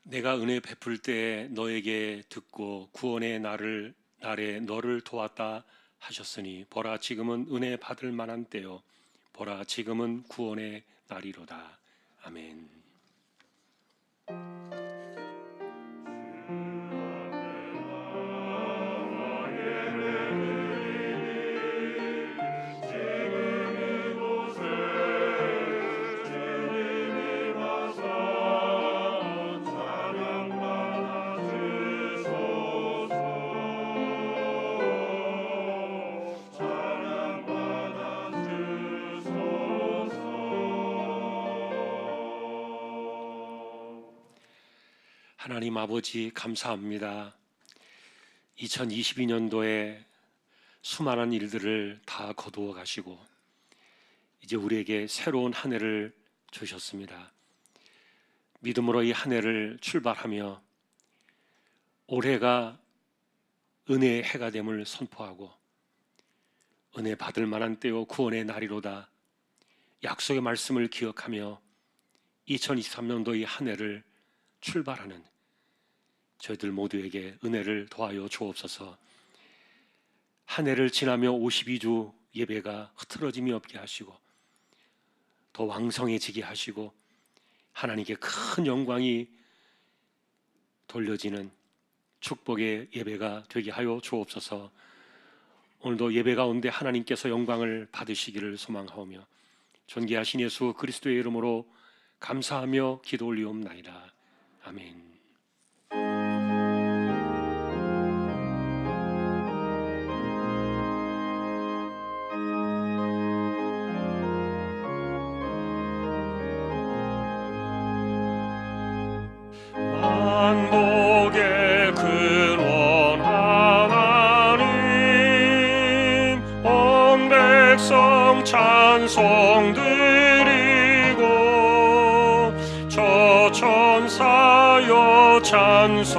내가 은혜 베풀 때 너에게 듣고 구원의 날에 너를 도왔다 하셨으니 보라 지금은 은혜 받을 만한 때요 보라 지금은 구원의 날이로다. 아멘. 하나님 아버지 감사합니다. 2022년도에 수많은 일들을 다 거두어 가시고 이제 우리에게 새로운 한 해를 주셨습니다. 믿음으로 이 한 해를 출발하며 올해가 은혜의 해가 됨을 선포하고 은혜 받을 만한 때요 구원의 날이로다 약속의 말씀을 기억하며 2023년도 이 한 해를 출발하는 저희들 모두에게 은혜를 더하여 주옵소서. 한 해를 지나며 52주 예배가 흐트러짐이 없게 하시고 더 왕성해지게 하시고 하나님께 큰 영광이 돌려지는 축복의 예배가 되게 하여 주옵소서. 오늘도 예배 가운데 하나님께서 영광을 받으시기를 소망하오며 존귀하신 예수 그리스도의 이름으로 감사하며 기도 올리옵나이다. 아멘. 만복의 근원 하나님 온 백성 찬송 드리고 저 천사여 찬송하세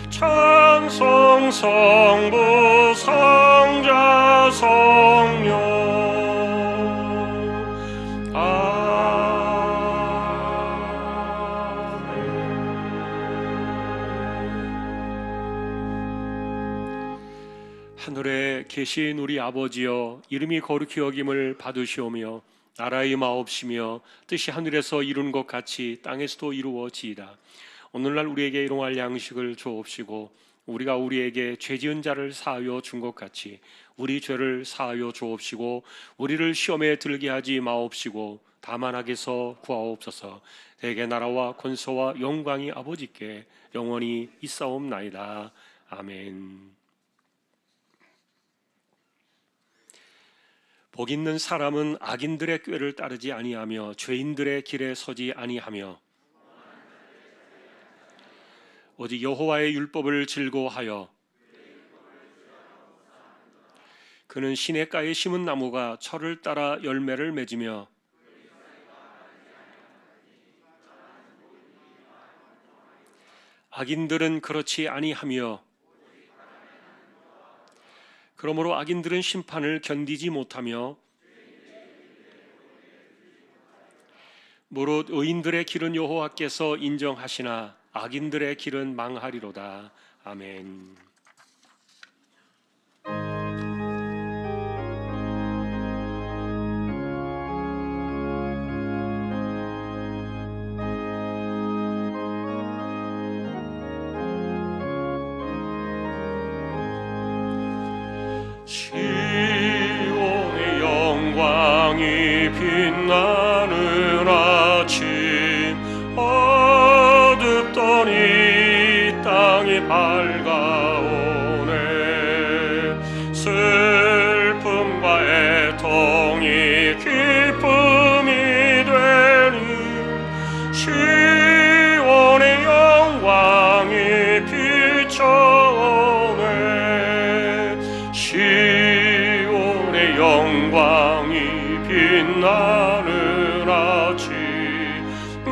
찬송 성부 성자 성령 하늘에 계신 우리 아버지여 이름이 거룩히 여김을 받으시오며 나라의 마옵시며 뜻이 하늘에서 이룬 것 같이 땅에서도 이루어지이다. 오늘날 우리에게 일용할 양식을 주옵시고 우리가 우리에게 죄 지은 자를 사하여 준 것 같이 우리 죄를 사하여 주옵시고 우리를 시험에 들게 하지 마옵시고 다만 악에서 구하옵소서. 대개 나라와 권세와 영광이 아버지께 영원히 있사옵나이다. 아멘. 복 있는 사람은 악인들의 꾀를 따르지 아니하며 죄인들의 길에 서지 아니하며 오직 여호와의 율법을 즐거워하여 그는 시냇가에 심은 나무가 철을 따라 열매를 맺으며 악인들은 그렇지 아니하며 그러므로 악인들은 심판을 견디지 못하며 무릇 의인들의 길은 여호와께서 인정하시나 악인들의 길은 망하리로다. 아멘. 시온의 영광이 빛나는 아침 어둡더니 땅이 밝아오네 슬픔과 애통이 기쁨이 되니 시온의 영광이 비춰오네 시온의 영광이 빛나는 아침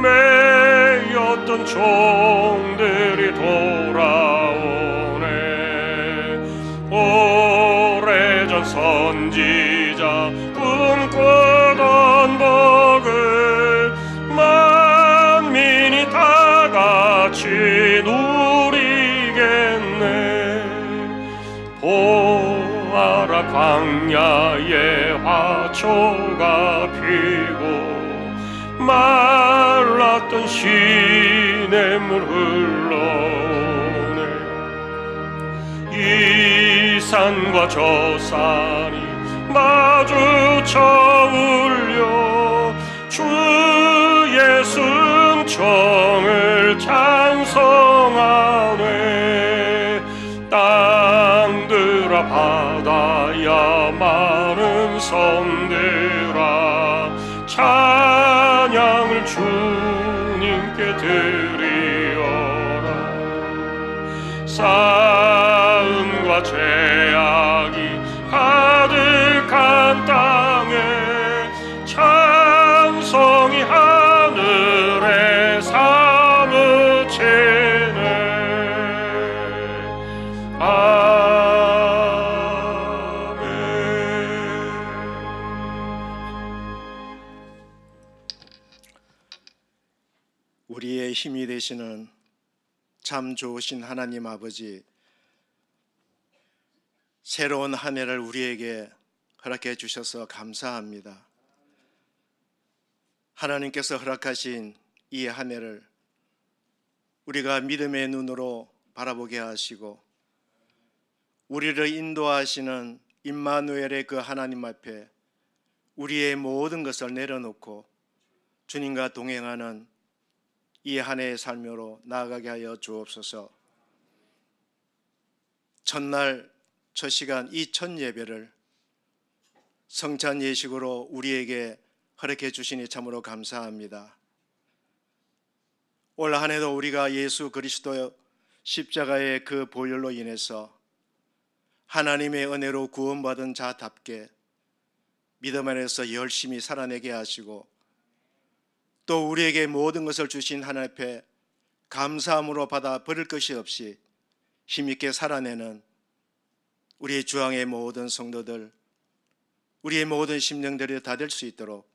매였던 종들이 돌아오네 오래전 선지자 꿈꾸던 복을 보아라 광야에 화초가 피고 말랐던 시냇물 흘러오네. 이 산과 저 산이 마주쳐 울려 주 예수 은총을 찬송하네. 땅들아 바다야 많은 섬들아 찬양을 주님께 드리어라. 싸움과 죄악이 가득한 땅에 찬송이 하늘에 사무치네. 아멘. 우리의 힘이 되시는 참 좋으신 하나님 아버지, 새로운 한 해를 우리에게 허락해 주셔서 감사합니다. 하나님께서 허락하신 이 한 해를 우리가 믿음의 눈으로 바라보게 하시고 우리를 인도하시는 임마누엘의 그 하나님 앞에 우리의 모든 것을 내려놓고 주님과 동행하는 이 한 해의 삶으로 나아가게 하여 주옵소서. 첫날 첫 시간 이 첫 예배를 성찬 예식으로 우리에게 허락해 주시니 참으로 감사합니다. 올 한 해도 우리가 예수 그리스도 십자가의 그 보혈로 인해서 하나님의 은혜로 구원받은 자답게 믿음 안에서 열심히 살아내게 하시고 또 우리에게 모든 것을 주신 하나님 앞에 감사함으로 받아 버릴 것이 없이 힘있게 살아내는 우리의 주왕의 모든 성도들, 우리의 모든 심령들이 다 될 수 있도록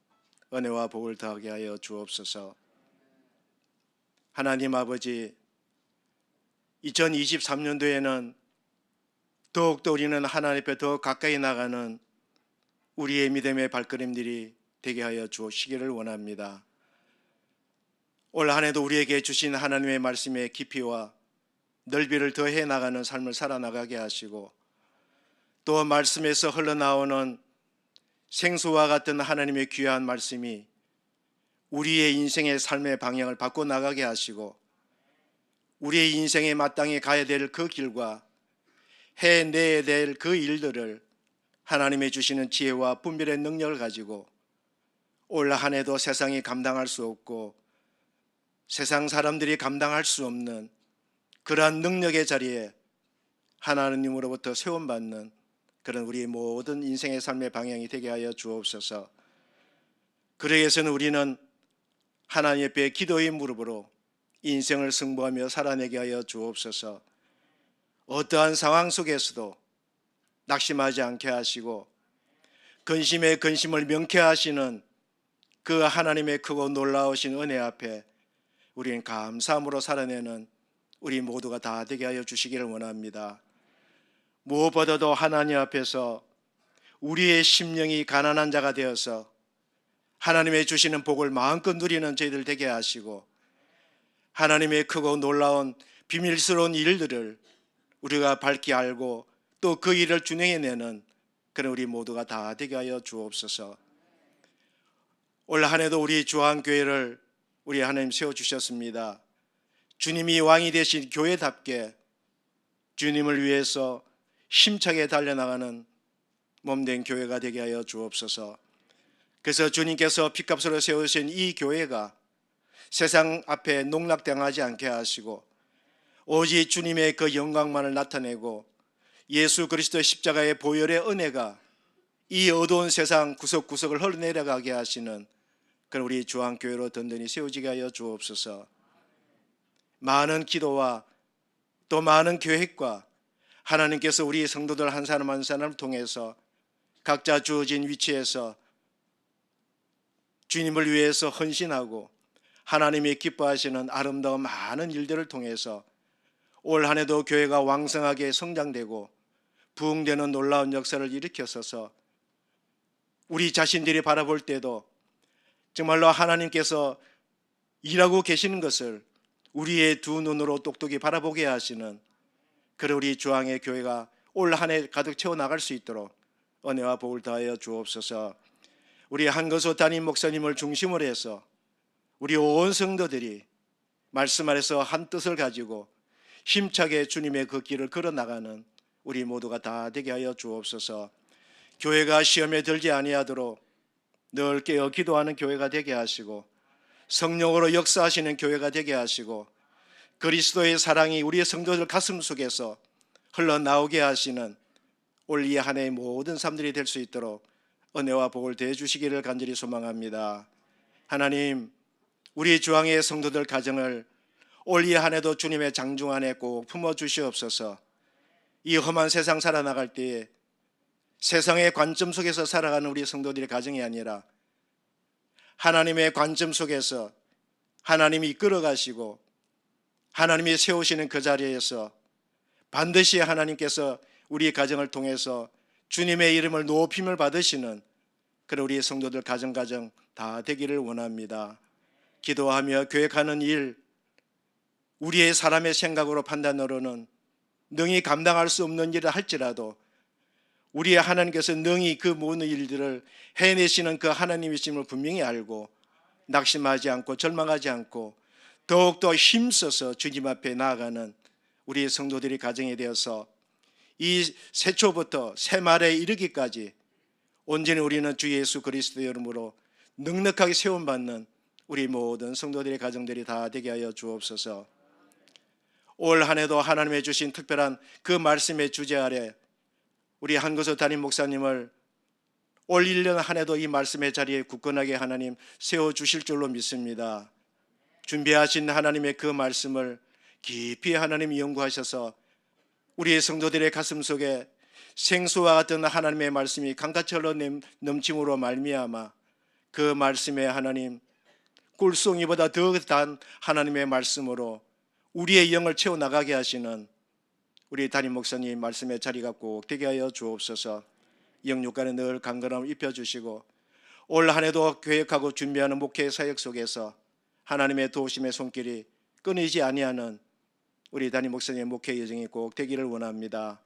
은혜와 복을 더하게 하여 주옵소서. 하나님 아버지, 2023년도에는 더욱더 우리는 하나님 앞에 더 가까이 나가는 우리의 믿음의 발걸음들이 되게 하여 주시기를 원합니다. 올 한 해도 우리에게 주신 하나님의 말씀의 깊이와 넓이를 더해 나가는 삶을 살아나가게 하시고 또 말씀에서 흘러나오는 생수와 같은 하나님의 귀한 말씀이 우리의 인생의 삶의 방향을 바꿔나가게 하시고 우리의 인생에 마땅히 가야 될 그 길과 해내야 될 그 일들을 하나님의 주시는 지혜와 분별의 능력을 가지고 올 한 해도 세상이 감당할 수 없고 세상 사람들이 감당할 수 없는 그러한 능력의 자리에 하나님으로부터 세움받는 그런 우리 모든 인생의 삶의 방향이 되게 하여 주옵소서. 그러기 위해서는 우리는 하나님 앞에 기도의 무릎으로 인생을 승부하며 살아내게 하여 주옵소서. 어떠한 상황 속에서도 낙심하지 않게 하시고 근심의 근심을 명쾌하시는 그 하나님의 크고 놀라우신 은혜 앞에 우리는 감사함으로 살아내는 우리 모두가 다 되게 하여 주시기를 원합니다. 무엇보다도 하나님 앞에서 우리의 심령이 가난한 자가 되어서 하나님의 주시는 복을 마음껏 누리는 저희들 되게 하시고 하나님의 크고 놀라운 비밀스러운 일들을 우리가 밝히 알고 또 그 일을 준행해내는 그런 우리 모두가 다 되게 하여 주옵소서. 올 한 해도 우리 주한교회를 우리 하나님 세워주셨습니다. 주님이 왕이 되신 교회답게 주님을 위해서 힘차게 달려나가는 몸된 교회가 되게 하여 주옵소서. 그래서 주님께서 핏값으로 세우신 이 교회가 세상 앞에 농락당하지 않게 하시고 오직 주님의 그 영광만을 나타내고 예수 그리스도의 십자가의 보혈의 은혜가 이 어두운 세상 구석구석을 흘러내려가게 하시는 그런 우리 주한교회로 든든히 세워지게 하여 주옵소서. 많은 기도와 또 많은 계획과 하나님께서 우리 성도들 한 사람 한 사람을 통해서 각자 주어진 위치에서 주님을 위해서 헌신하고 하나님이 기뻐하시는 아름다운 많은 일들을 통해서 올 한 해도 교회가 왕성하게 성장되고 부흥되는 놀라운 역사를 일으켰어서 우리 자신들이 바라볼 때도 정말로 하나님께서 일하고 계시는 것을 우리의 두 눈으로 똑똑히 바라보게 하시는 그런 우리 주왕의 교회가 올 한 해 가득 채워나갈 수 있도록 은혜와 복을 더하여 주옵소서. 우리 한거소 담임 목사님을 중심으로 해서 우리 온 성도들이 말씀 안에서 한 뜻을 가지고 힘차게 주님의 그 길을 걸어나가는 우리 모두가 다 되게 하여 주옵소서. 교회가 시험에 들지 아니하도록 늘 깨어 기도하는 교회가 되게 하시고 성령으로 역사하시는 교회가 되게 하시고 그리스도의 사랑이 우리의 성도들 가슴 속에서 흘러나오게 하시는 올 이 한 해의 모든 삶들이 될 수 있도록 은혜와 복을 더해 주시기를 간절히 소망합니다. 하나님, 우리 주왕의 성도들 가정을 올 이 한 해도 주님의 장중 안에 꼭 품어 주시옵소서. 이 험한 세상 살아나갈 때에 세상의 관점 속에서 살아가는 우리 성도들의 가정이 아니라 하나님의 관점 속에서 하나님이 이끌어 가시고 하나님이 세우시는 그 자리에서 반드시 하나님께서 우리 가정을 통해서 주님의 이름을 높임을 받으시는 그런 우리 성도들 가정 다 되기를 원합니다. 기도하며 계획하는 일, 우리의 사람의 생각으로 판단으로는 능히 감당할 수 없는 일을 할지라도 우리의 하나님께서 능히 그 모든 일들을 해내시는 그 하나님이심을 분명히 알고 낙심하지 않고 절망하지 않고 더욱더 힘써서 주님 앞에 나아가는 우리 성도들이 가정이 되어서 이 새초부터 새말에 이르기까지 온전히 우리는 주 예수 그리스도의 이름으로 넉넉하게 세움받는 우리 모든 성도들의 가정들이 다 되게 하여 주옵소서. 올 한 해도 하나님의 주신 특별한 그 말씀의 주제 아래 우리 한거소 담임 목사님을 올 1년 한 해도 이 말씀의 자리에 굳건하게 하나님 세워주실 줄로 믿습니다. 준비하신 하나님의 그 말씀을 깊이 하나님이 연구하셔서 우리의 성도들의 가슴 속에 생수와 같은 하나님의 말씀이 강같이 흘러 넘침으로 말미암아 그 말씀에 하나님 꿀송이보다 더 단 하나님의 말씀으로 우리의 영을 채워나가게 하시는 우리 담임 목사님 말씀의 자리가 꼭 되게 하여 주옵소서. 영육간에 늘 강건함을 입혀주시고 올 한 해도 계획하고 준비하는 목회 사역 속에서 하나님의 도우심의 손길이 끊이지 아니하는 우리 담임 목사님의 목회 여정이 꼭 되기를 원합니다.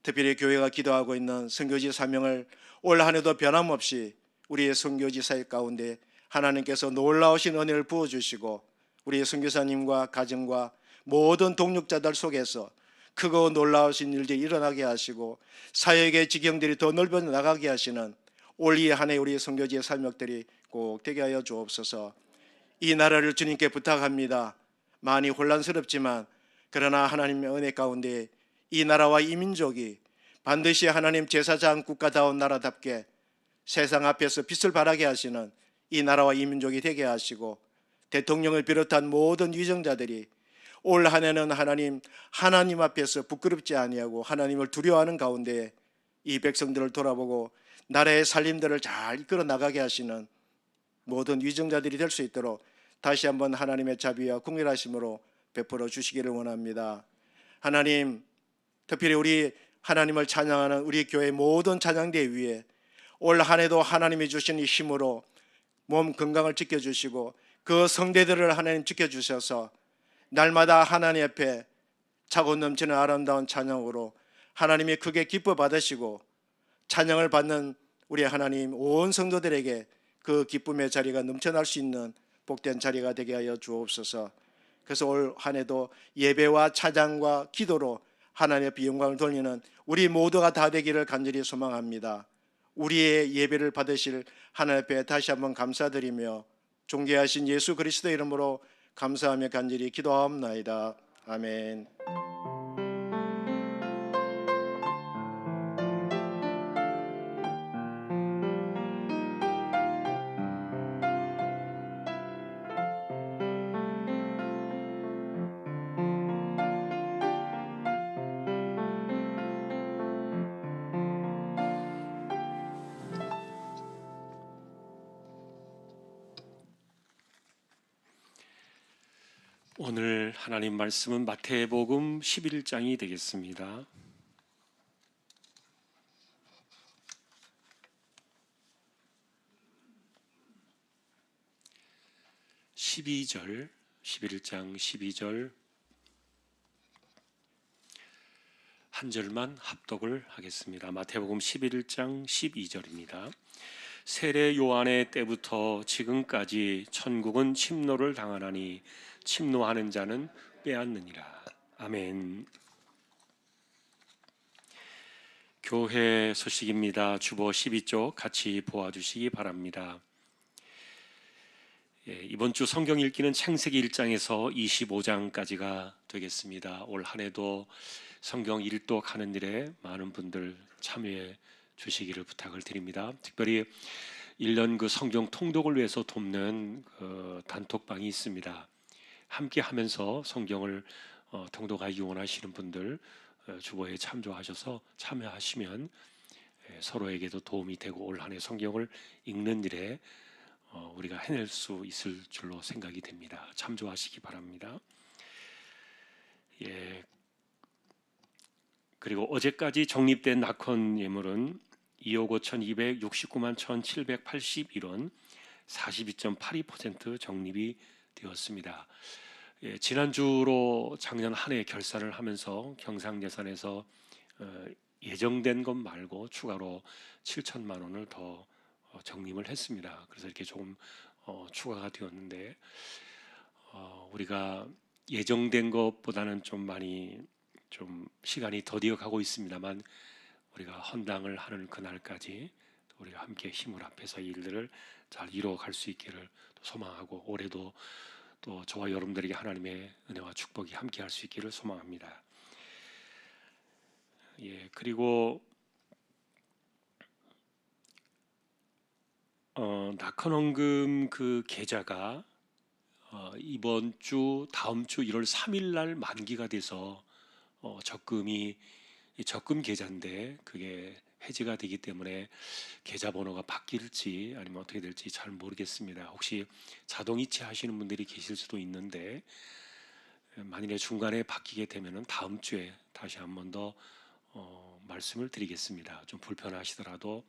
특별히 교회가 기도하고 있는 선교지 사명을 올 한 해도 변함없이 우리의 선교지 사역 가운데 하나님께서 놀라우신 은혜를 부어주시고 우리의 선교사님과 가정과 모든 동력자들 속에서 크고 놀라우신 일들이 일어나게 하시고 사역의 지경들이 더 넓어 나가게 하시는 올 이 한 해 우리의 선교지의 사역들이 꼭 되게 하여 주옵소서. 이 나라를 주님께 부탁합니다. 많이 혼란스럽지만 그러나 하나님의 은혜 가운데 이 나라와 이 민족이 반드시 하나님 제사장 국가다운 나라답게 세상 앞에서 빛을 발하게 하시는 이 나라와 이 민족이 되게 하시고 대통령을 비롯한 모든 위정자들이 올 한 해는 하나님 앞에서 부끄럽지 아니하고 하나님을 두려워하는 가운데 이 백성들을 돌아보고 나라의 살림들을 잘 이끌어 나가게 하시는 모든 위정자들이 될 수 있도록 다시 한번 하나님의 자비와 긍휼하심으로 베풀어 주시기를 원합니다. 하나님, 특별히 우리 하나님을 찬양하는 우리 교회 모든 찬양대 위에 올 한 해도 하나님이 주신 이 힘으로 몸 건강을 지켜주시고 그 성대들을 하나님 지켜주셔서 날마다 하나님 앞에 차고 넘치는 아름다운 찬양으로 하나님이 크게 기뻐 받으시고 찬양을 받는 우리 하나님 온 성도들에게 그 기쁨의 자리가 넘쳐날 수 있는 복된 자리가 되게 하여 주옵소서. 그래서 올 한 해도 예배와 찬양과 기도로 하나님 앞에 영광을 돌리는 우리 모두가 다 되기를 간절히 소망합니다. 우리의 예배를 받으실 하나님 앞에 다시 한번 감사드리며 존귀하신 예수 그리스도의 이름으로 감사하며 간절히 기도하옵나이다. 아멘. 오늘 하나님 말씀은 마태복음 11장이 되겠습니다. 12절, 11장 12절 한 절만 합독을 하겠습니다. 마태복음 11장 12절입니다. 세례 요한의 때부터 지금까지 천국은 침노를 당하나니 침노하는 자는 빼앗느니라. 아멘. 교회 소식입니다. 주보 12쪽 같이 보아주시기 바랍니다. 이번 주 성경 읽기는 창세기 1장에서 25장까지가 되겠습니다. 올 한 해도 성경 일독 하는 일에 많은 분들 참여해 주시기를 부탁을 드립니다. 특별히 1년 그 성경 통독을 위해서 돕는 단톡방이 있습니다. 함께 하면서 성경을 통독하기 원하시는 분들 주보에 참여하시면 서로에게도 도움이 되고 올 한 해 성경을 읽는 일에 우리가 해낼 수 있을 줄로 생각이 됩니다. 참조하시기 바랍니다. 그리고 어제까지 적립된 낙헌 예물은 2억 5,269만 1,781원 42.82% 적립이 되었습니다. 지난주로 작년 한 해 결산을 하면서 경상예산에서 예정된 것 말고 추가로 7천만 원을 더 적립을 했습니다. 그래서 이렇게 조금 추가가 되었는데 우리가 예정된 것보다는 좀 많이 좀 시간이 더디어가고 있습니다만 우리가 헌당을 하는 그날까지 우리가 함께 힘을 합해서 이 일들을 잘 이루어갈 수 있기를 소망하고 올해도 또 저와 여러분들에게 하나님의 은혜와 축복이 함께할 수 있기를 소망합니다. 그리고 낙헌헌금 그 계좌가 이번 주 다음 주 1월 3일 날 만기가 돼서 적금 계좌인데 그게 해지가 되기 때문에 계좌 번호가 바뀔지 아니면 어떻게 될지 잘 모르겠습니다. 혹시 자동 이체하시는 분들이 계실 수도 있는데 만일에 중간에 바뀌게 되면은 다음 주에 다시 한 번 더 말씀을 드리겠습니다. 좀 불편하시더라도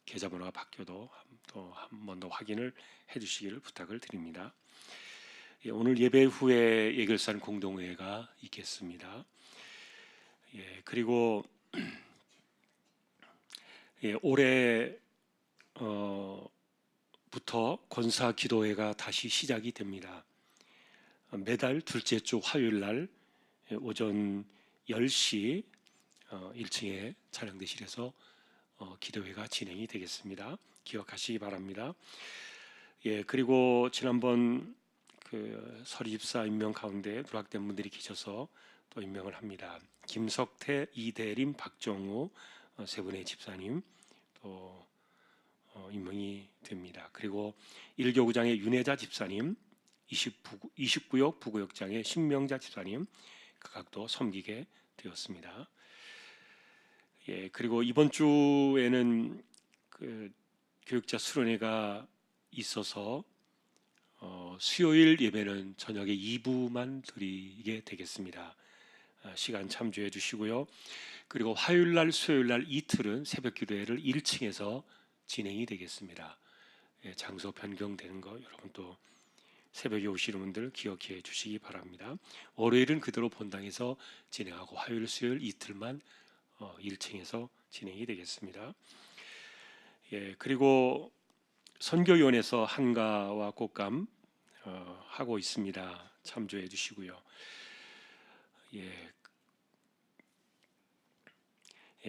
계좌 번호가 바뀌어도 또 한 번 더 확인을 해주시기를 부탁을 드립니다. 오늘 예배 후에 예결산 공동회가 있겠습니다. 그리고 올해부터 권사 기도회가 다시 시작이 됩니다. 매달 둘째 주 화요일 날 오전 10시 1층에 찬양대실에서 기도회가 진행이 되겠습니다. 기억하시기 바랍니다. 그리고 지난번 그 서리집사 임명 가운데 누락된 분들이 계셔서 또 임명을 합니다. 김석태, 이대림, 박정우 세 분의 집사님 또 임명이 됩니다. 그리고 1교구장의 윤혜자 집사님, 29역 부구역장의 신명자 집사님 각각도 섬기게 되었습니다. 그리고 이번 주에는 그 교육자 수련회가 있어서 수요일 예배는 저녁에 2부만 드리게 되겠습니다. 시간 참조해 주시고요. 그리고 화요일 날 수요일 날 이틀은 새벽 기도회를 1층에서 진행이 되겠습니다. 장소 변경되는 거 여러분 또 새벽에 오시는 분들 기억해 주시기 바랍니다. 월요일은 그대로 본당에서 진행하고 화요일 수요일 이틀만 1층에서 진행이 되겠습니다. 그리고 선교위원회에서 한가와 꽃감 하고 있습니다. 참조해 주시고요.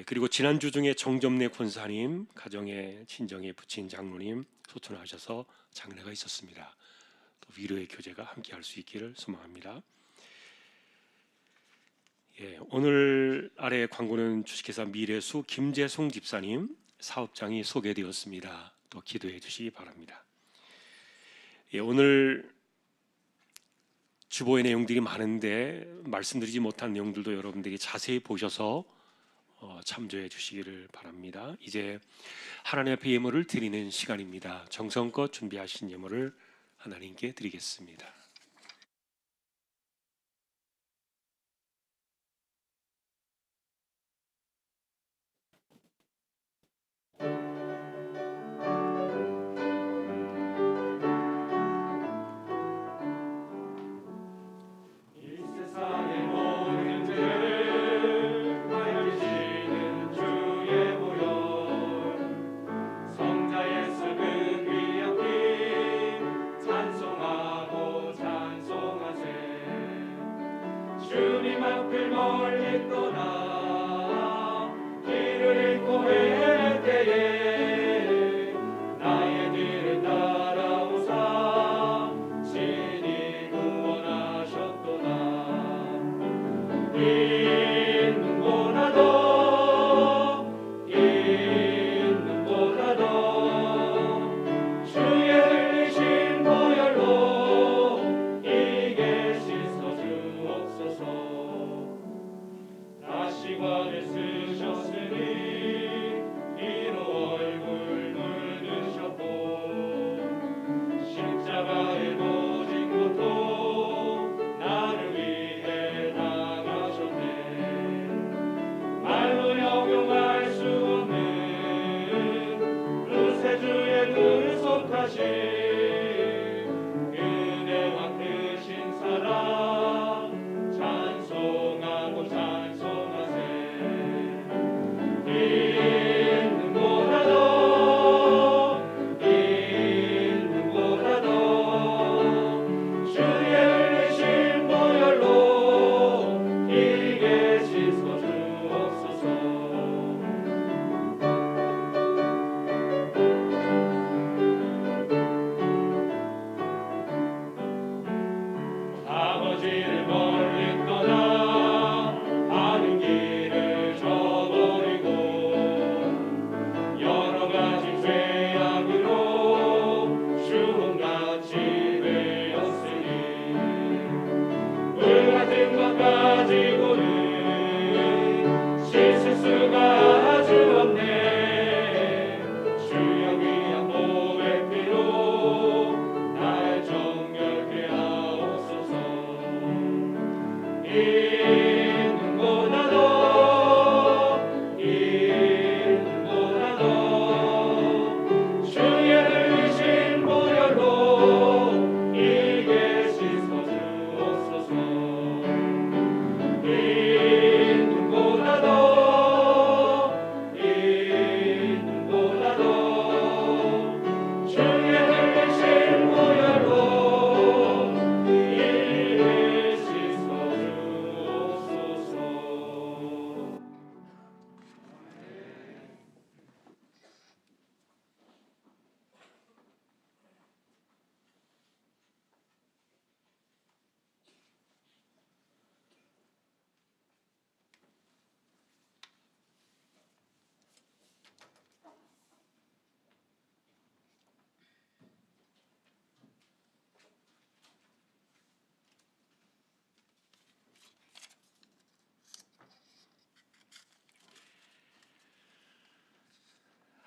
그리고 지난주 중에 정점래 권사님 가정에 친정에 부친 장로님 소천하셔서 장례가 있었습니다. 또 위로의 교제가 함께할 수 있기를 소망합니다. 오늘 아래 광고는 주식회사 미래수 김재송 집사님 사업장이 소개되었습니다. 또 기도해 주시기 바랍니다. 오늘 주보의 내용들이 많은데 말씀드리지 못한 내용들도 여러분들이 자세히 보셔서 참조해 주시기를 바랍니다. 이제 하나님 앞에 예물을 드리는 시간입니다. 정성껏 준비하신 예물을 하나님께 드리겠습니다.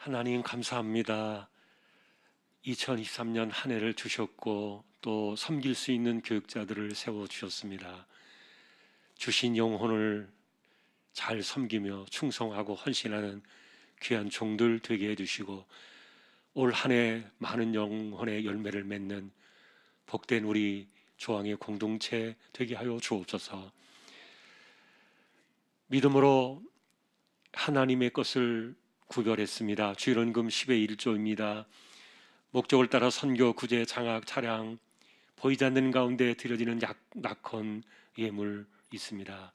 하나님 감사합니다. 2023년 한 해를 주셨고 또 섬길 수 있는 교육자들을 세워 주셨습니다. 주신 영혼을 잘 섬기며 충성하고 헌신하는 귀한 종들 되게 해주시고 올 한 해 많은 영혼의 열매를 맺는 복된 우리 조항의 공동체 되게 하여 주옵소서. 믿음으로 하나님의 것을 구별했습니다. 주일원금 10의 1조입니다. 목적을 따라 선교, 구제, 장학, 차량 보이지 않는 가운데 드려지는 낙헌 예물 있습니다.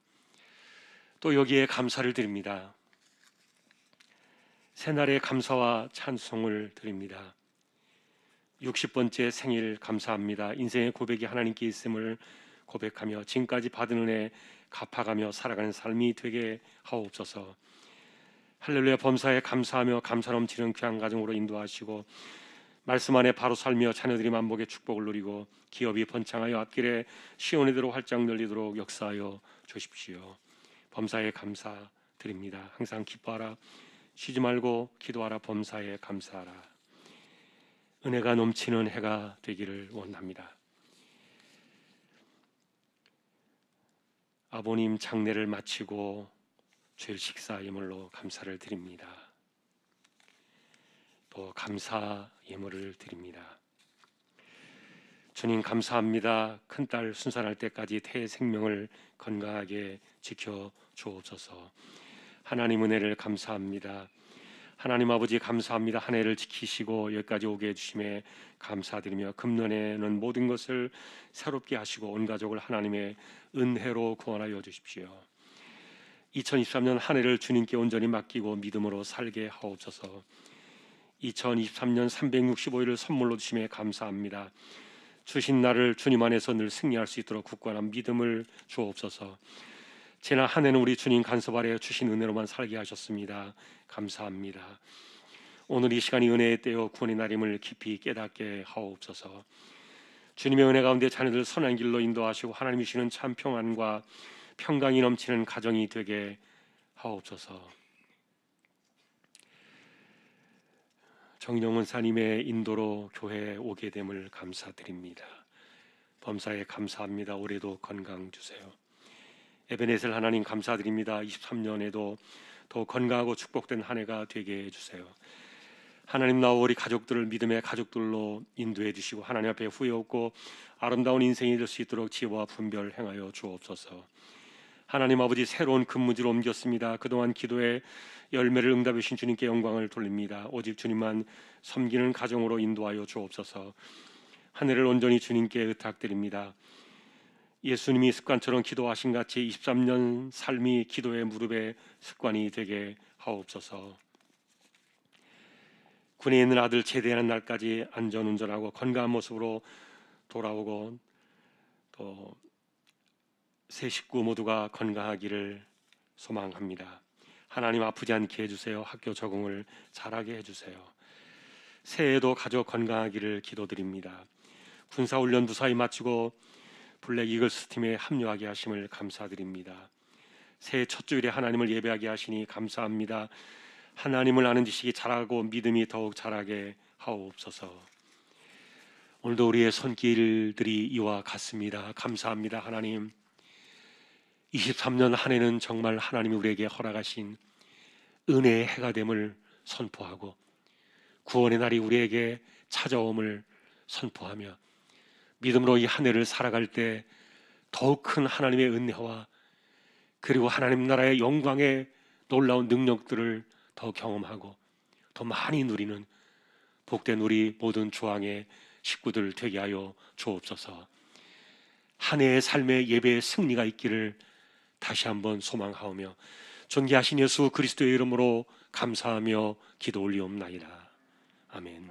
또 여기에 감사를 드립니다. 새날의 감사와 찬송을 드립니다. 60번째 생일 감사합니다. 인생의 고백이 하나님께 있음을 고백하며 지금까지 받은 은혜 갚아가며 살아가는 삶이 되게 하옵소서. 할렐루야. 범사에 감사하며 감사 넘치는 귀한 가정으로 인도하시고 말씀 안에 바로 살며 자녀들이 만복의 축복을 누리고 기업이 번창하여 앞길에 시온이대로 활짝 열리도록 역사하여 주십시오. 범사에 감사드립니다. 항상 기뻐하라. 쉬지 말고 기도하라. 범사에 감사하라. 은혜가 넘치는 해가 되기를 원합니다. 아버님 장례를 마치고 주일 식사 예물로 감사를 드립니다. 또 감사 예물을 드립니다. 주님 감사합니다. 큰딸 순산할 때까지 태의 생명을 건강하게 지켜 주옵소서. 하나님 은혜를 감사합니다. 하나님 아버지 감사합니다. 한 해를 지키시고 여기까지 오게 해주심에 감사드리며 금년에는 모든 것을 새롭게 하시고 온 가족을 하나님의 은혜로 구원하여 주십시오. 2023년 한 해를 주님께 온전히 맡기고 믿음으로 살게 하옵소서. 2023년 365일을 선물로 주심에 감사합니다. 주신 날을 주님 안에서 늘 승리할 수 있도록 굳건한 믿음을 주옵소서. 지난 한 해는 우리 주님 간섭 아래 주신 은혜로만 살게 하셨습니다. 감사합니다. 오늘 이 시간이 은혜의 때요 구원의 날임을 깊이 깨닫게 하옵소서. 주님의 은혜 가운데 자녀들 선한 길로 인도하시고 하나님이 주시는 참 평안과 평강이 넘치는 가정이 되게 하옵소서. 정영훈 사님의 인도로 교회에 오게 됨을 감사드립니다. 범사에 감사합니다. 올해도 건강 주세요. 에베네셀 하나님 감사드립니다. 23년에도 더 건강하고 축복된 한 해가 되게 해주세요. 하나님 나와 우리 가족들을 믿음의 가족들로 인도해 주시고 하나님 앞에 후회 없고 아름다운 인생이 될 수 있도록 지혜와 분별 행하여 주옵소서. 하나님 아버지 새로운 근무지로 옮겼습니다. 그동안 기도의 열매를 응답해 주신 주님께 영광을 돌립니다. 오직 주님만 섬기는 가정으로 인도하여 주옵소서. 한 해를 온전히 주님께 의탁드립니다. 예수님이 습관처럼 기도하신 같이 23년 삶이 기도의 무릎의 습관이 되게 하옵소서. 군에 있는 아들 제대하는 날까지 안전운전하고 건강한 모습으로 돌아오고 또 새 식구 모두가 건강하기를 소망합니다. 하나님 아프지 않게 해주세요. 학교 적응을 잘하게 해주세요. 새해에도 가족 건강하기를 기도드립니다. 군사훈련 무사히 마치고 블랙 이글스 팀에 합류하게 하심을 감사드립니다. 새해 첫 주일에 하나님을 예배하게 하시니 감사합니다. 하나님을 아는 지식이 자라고 믿음이 더욱 자라게 하옵소서. 오늘도 우리의 손길들이 이와 같습니다. 감사합니다. 하나님 23년 한 해는 정말 하나님이 우리에게 허락하신 은혜의 해가 됨을 선포하고 구원의 날이 우리에게 찾아옴을 선포하며 믿음으로 이 한 해를 살아갈 때 더욱 큰 하나님의 은혜와 그리고 하나님 나라의 영광의 놀라운 능력들을 더 경험하고 더 많이 누리는 복된 우리 모든 조항의 식구들 되게 하여 주옵소서. 한 해의 삶의 예배의 승리가 있기를 다시 한번 소망하오며 존귀하신 예수 그리스도의 이름으로 감사하며 기도 올리옵나이다. 아멘.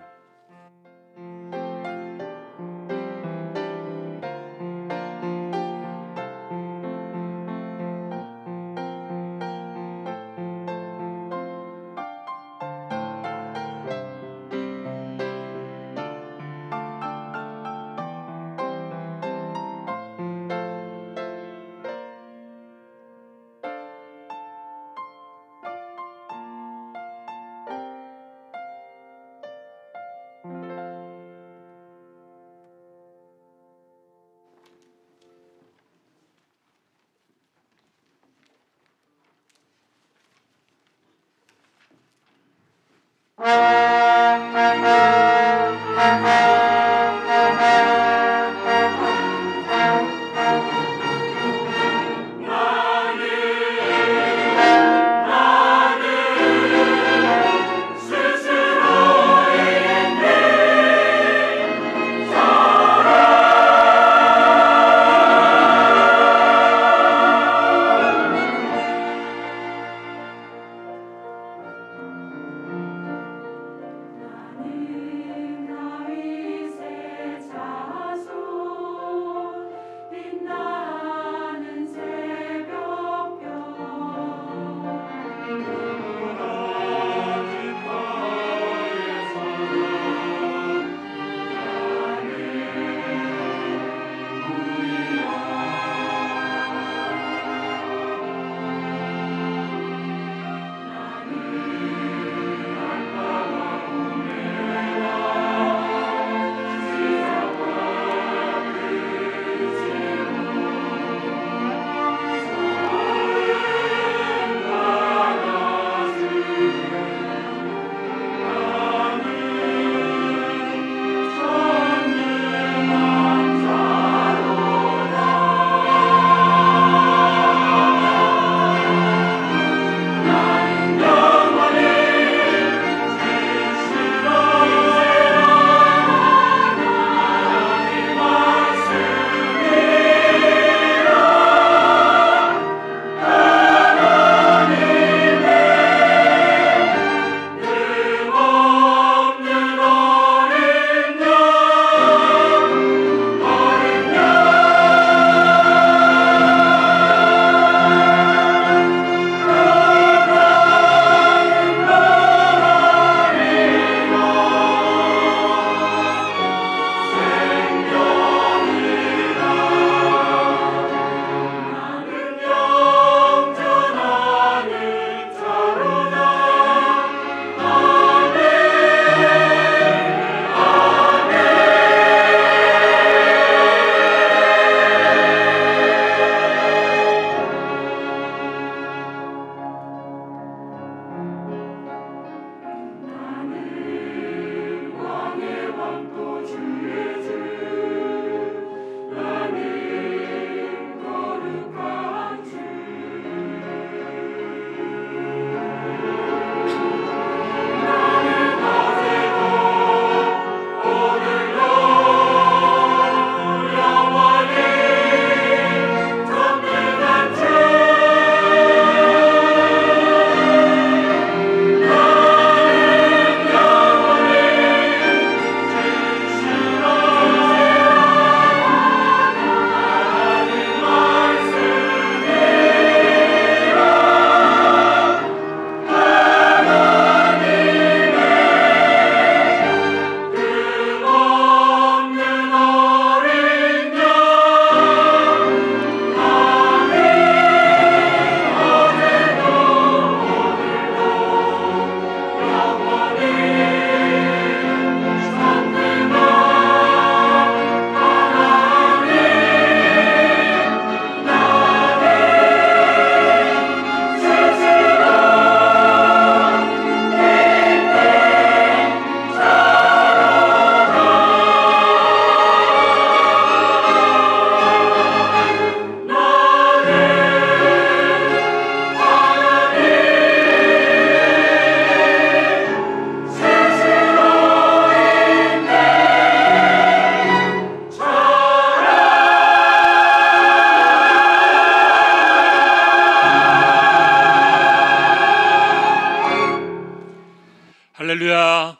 할렐루야.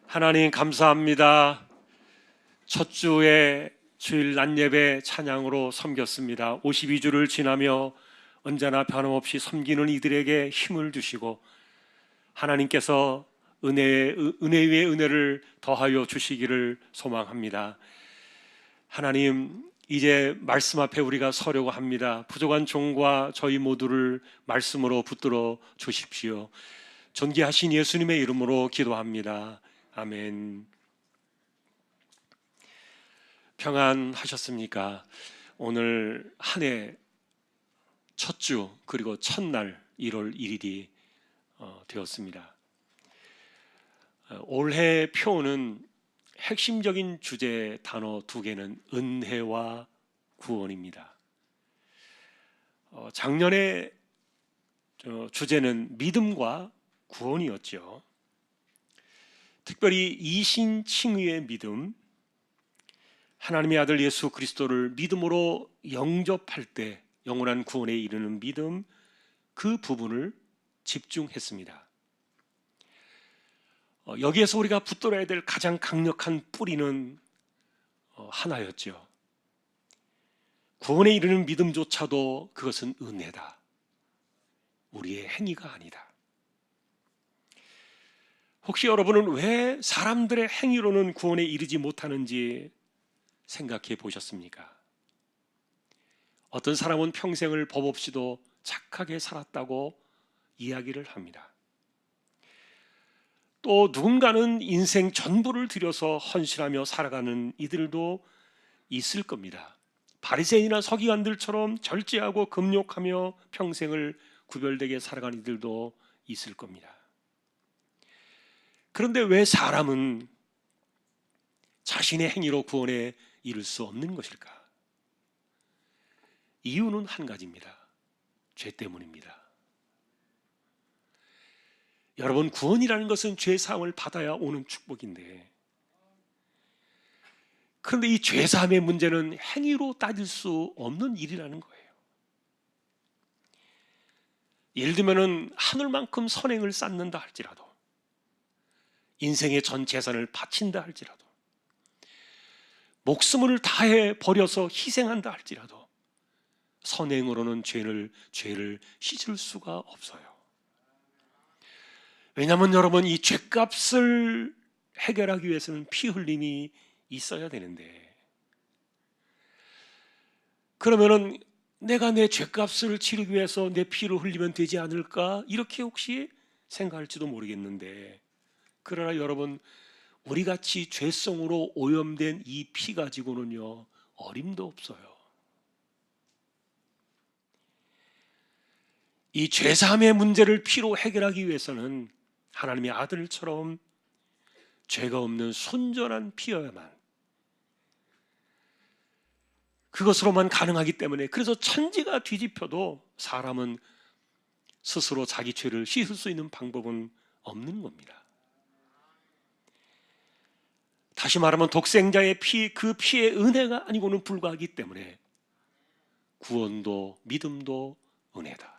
하나님 감사합니다. 첫 주에 주일 낮 예배 찬양으로 섬겼습니다. 52주를 지나며 언제나 변함없이 섬기는 이들에게 힘을 주시고 하나님께서 은혜 위에 은혜를 더하여 주시기를 소망합니다. 하나님, 이제 말씀 앞에 우리가 서려고 합니다. 부족한 종과 저희 모두를 말씀으로 붙들어 주십시오. 존귀하신 예수님의 이름으로 기도합니다. 아멘. 평안하셨습니까? 오늘 한 해 첫 주 그리고 첫날 1월 1일이 되었습니다. 올해 표는 핵심적인 주제 단어 두 개는 은혜와 구원입니다. 작년에 주제는 믿음과 구원이었죠. 특별히 이신칭의의 믿음, 하나님의 아들 예수 그리스도를 믿음으로 영접할 때 영원한 구원에 이르는 믿음, 그 부분을 집중했습니다. 여기에서 우리가 붙들어야 될 가장 강력한 뿌리는 하나였죠. 구원에 이르는 믿음조차도 그것은 은혜다. 우리의 행위가 아니다. 혹시 여러분은 왜 사람들의 행위로는 구원에 이르지 못하는지 생각해 보셨습니까? 어떤 사람은 평생을 법 없이도 착하게 살았다고 이야기를 합니다. 또 누군가는 인생 전부를 들여서 헌신하며 살아가는 이들도 있을 겁니다. 바리새인이나 서기관들처럼 절제하고 금욕하며 평생을 구별되게 살아가는 이들도 있을 겁니다. 그런데 왜 사람은 자신의 행위로 구원에 이를 수 없는 것일까? 이유는 한 가지입니다. 죄 때문입니다. 여러분, 구원이라는 것은 죄 사함을 받아야 오는 축복인데, 그런데 이 죄 사함의 문제는 행위로 따질 수 없는 일이라는 거예요. 예를 들면은 하늘만큼 선행을 쌓는다 할지라도, 인생의 전 재산을 바친다 할지라도, 목숨을 다해 버려서 희생한다 할지라도 선행으로는 죄를 씻을 수가 없어요. 왜냐하면 여러분, 이 죄값을 해결하기 위해서는 피 흘림이 있어야 되는데, 그러면은 내가 내 죄값을 치르기 위해서 내 피를 흘리면 되지 않을까? 이렇게 혹시 생각할지도 모르겠는데, 그러나 여러분, 우리같이 죄성으로 오염된 이 피 가지고는요, 어림도 없어요. 이 죄사함의 문제를 피로 해결하기 위해서는 하나님의 아들처럼 죄가 없는 순전한 피여야만, 그것으로만 가능하기 때문에, 그래서 천지가 뒤집혀도 사람은 스스로 자기 죄를 씻을 수 있는 방법은 없는 겁니다. 다시 말하면 독생자의 피, 그 피의 은혜가 아니고는 불과하기 때문에 구원도 믿음도 은혜다.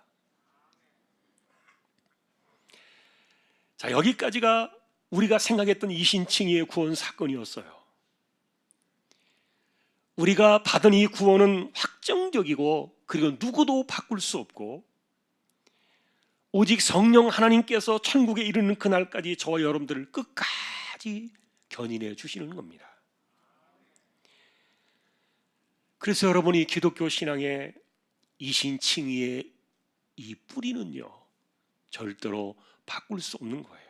자, 여기까지가 우리가 생각했던 이신칭의의 구원 사건이었어요. 우리가 받은 이 구원은 확정적이고, 그리고 누구도 바꿀 수 없고, 오직 성령 하나님께서 천국에 이르는 그날까지 저와 여러분들을 끝까지 견인해 주시는 겁니다. 그래서 여러분이 기독교 신앙의 이신칭의의 이 뿌리는요, 절대로 바꿀 수 없는 거예요.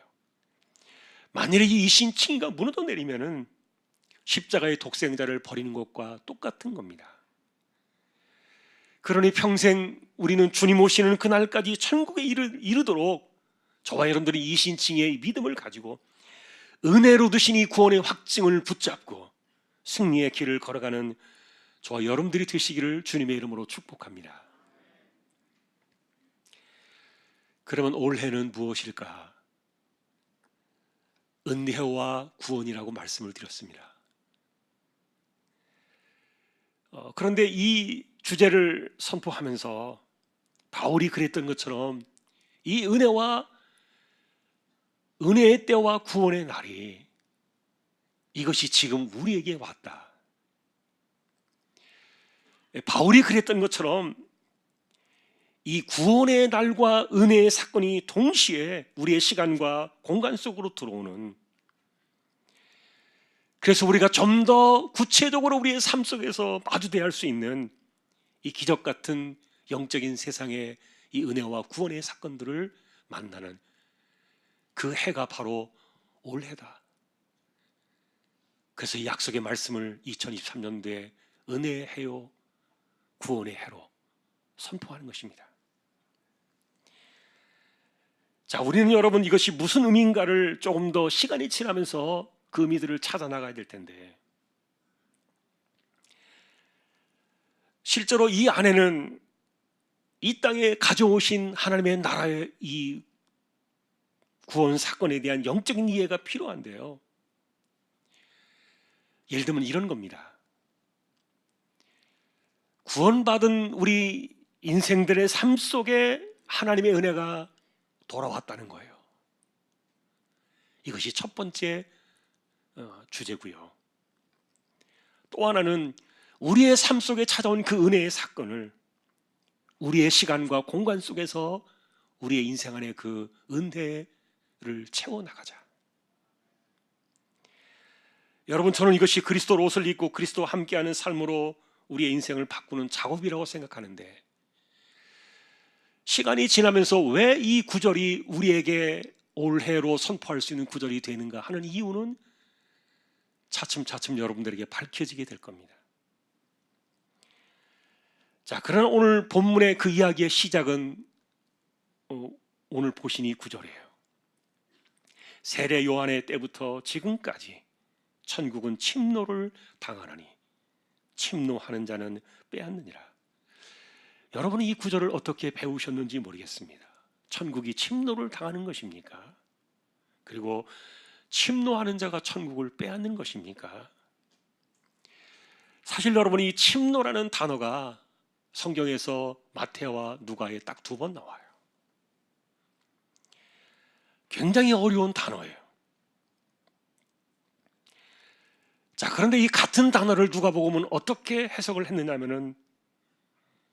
만일에 이 이신칭의가 무너져 내리면은 십자가의 독생자를 버리는 것과 똑같은 겁니다. 그러니 평생 우리는 주님 오시는 그날까지 천국에 이르도록 저와 여러분들이 이신칭의의 믿음을 가지고 은혜로 드신 이 구원의 확증을 붙잡고 승리의 길을 걸어가는 저와 여러분들이 되시기를 주님의 이름으로 축복합니다. 그러면 올해는 무엇일까? 은혜와 구원이라고 말씀을 드렸습니다. 그런데 이 주제를 선포하면서 바울이 그랬던 것처럼 이 은혜와 은혜의 때와 구원의 날이 이것이 지금 우리에게 왔다. 바울이 그랬던 것처럼 이 구원의 날과 은혜의 사건이 동시에 우리의 시간과 공간 속으로 들어오는, 그래서 우리가 좀 더 구체적으로 우리의 삶 속에서 마주대할 할 수 있는 이 기적 같은 영적인 세상의 이 은혜와 구원의 사건들을 만나는 그 해가 바로 올해다. 그래서 이 약속의 말씀을 2023년도에 은혜의 해요 구원의 해로 선포하는 것입니다. 자, 우리는 여러분 이것이 무슨 의미인가를 조금 더 시간이 지나면서 그 의미들을 찾아 나가야 될 텐데, 실제로 이 안에는 이 땅에 가져오신 하나님의 나라의 이 구원 사건에 대한 영적인 이해가 필요한데요. 예를 들면 이런 겁니다. 구원받은 우리 인생들의 삶 속에 하나님의 은혜가 돌아왔다는 거예요. 이것이 첫 번째 주제고요. 또 하나는 우리의 삶 속에 찾아온 그 은혜의 사건을 우리의 시간과 공간 속에서 우리의 인생 안에 그 은혜를 채워나가자. 여러분, 저는 이것이 그리스도 옷을 입고 그리스도와 함께하는 삶으로 우리의 인생을 바꾸는 작업이라고 생각하는데, 시간이 지나면서 왜 이 구절이 우리에게 올해로 선포할 수 있는 구절이 되는가 하는 이유는 차츰차츰 여러분들에게 밝혀지게 될 겁니다. 자, 그러나 오늘 본문의 그 이야기의 시작은 오늘 보신 이 구절이에요. 세례 요한의 때부터 지금까지 천국은 침노를 당하나니 침노하는 자는 빼앗느니라. 여러분은 이 구절을 어떻게 배우셨는지 모르겠습니다. 천국이 침노를 당하는 것입니까? 그리고 침노하는 자가 천국을 빼앗는 것입니까? 사실 여러분이 이 침노라는 단어가 성경에서 마태와 누가에 딱 2번 나와요. 굉장히 어려운 단어예요. 자, 그런데 이 같은 단어를 누가복음은 어떻게 해석을 했느냐면은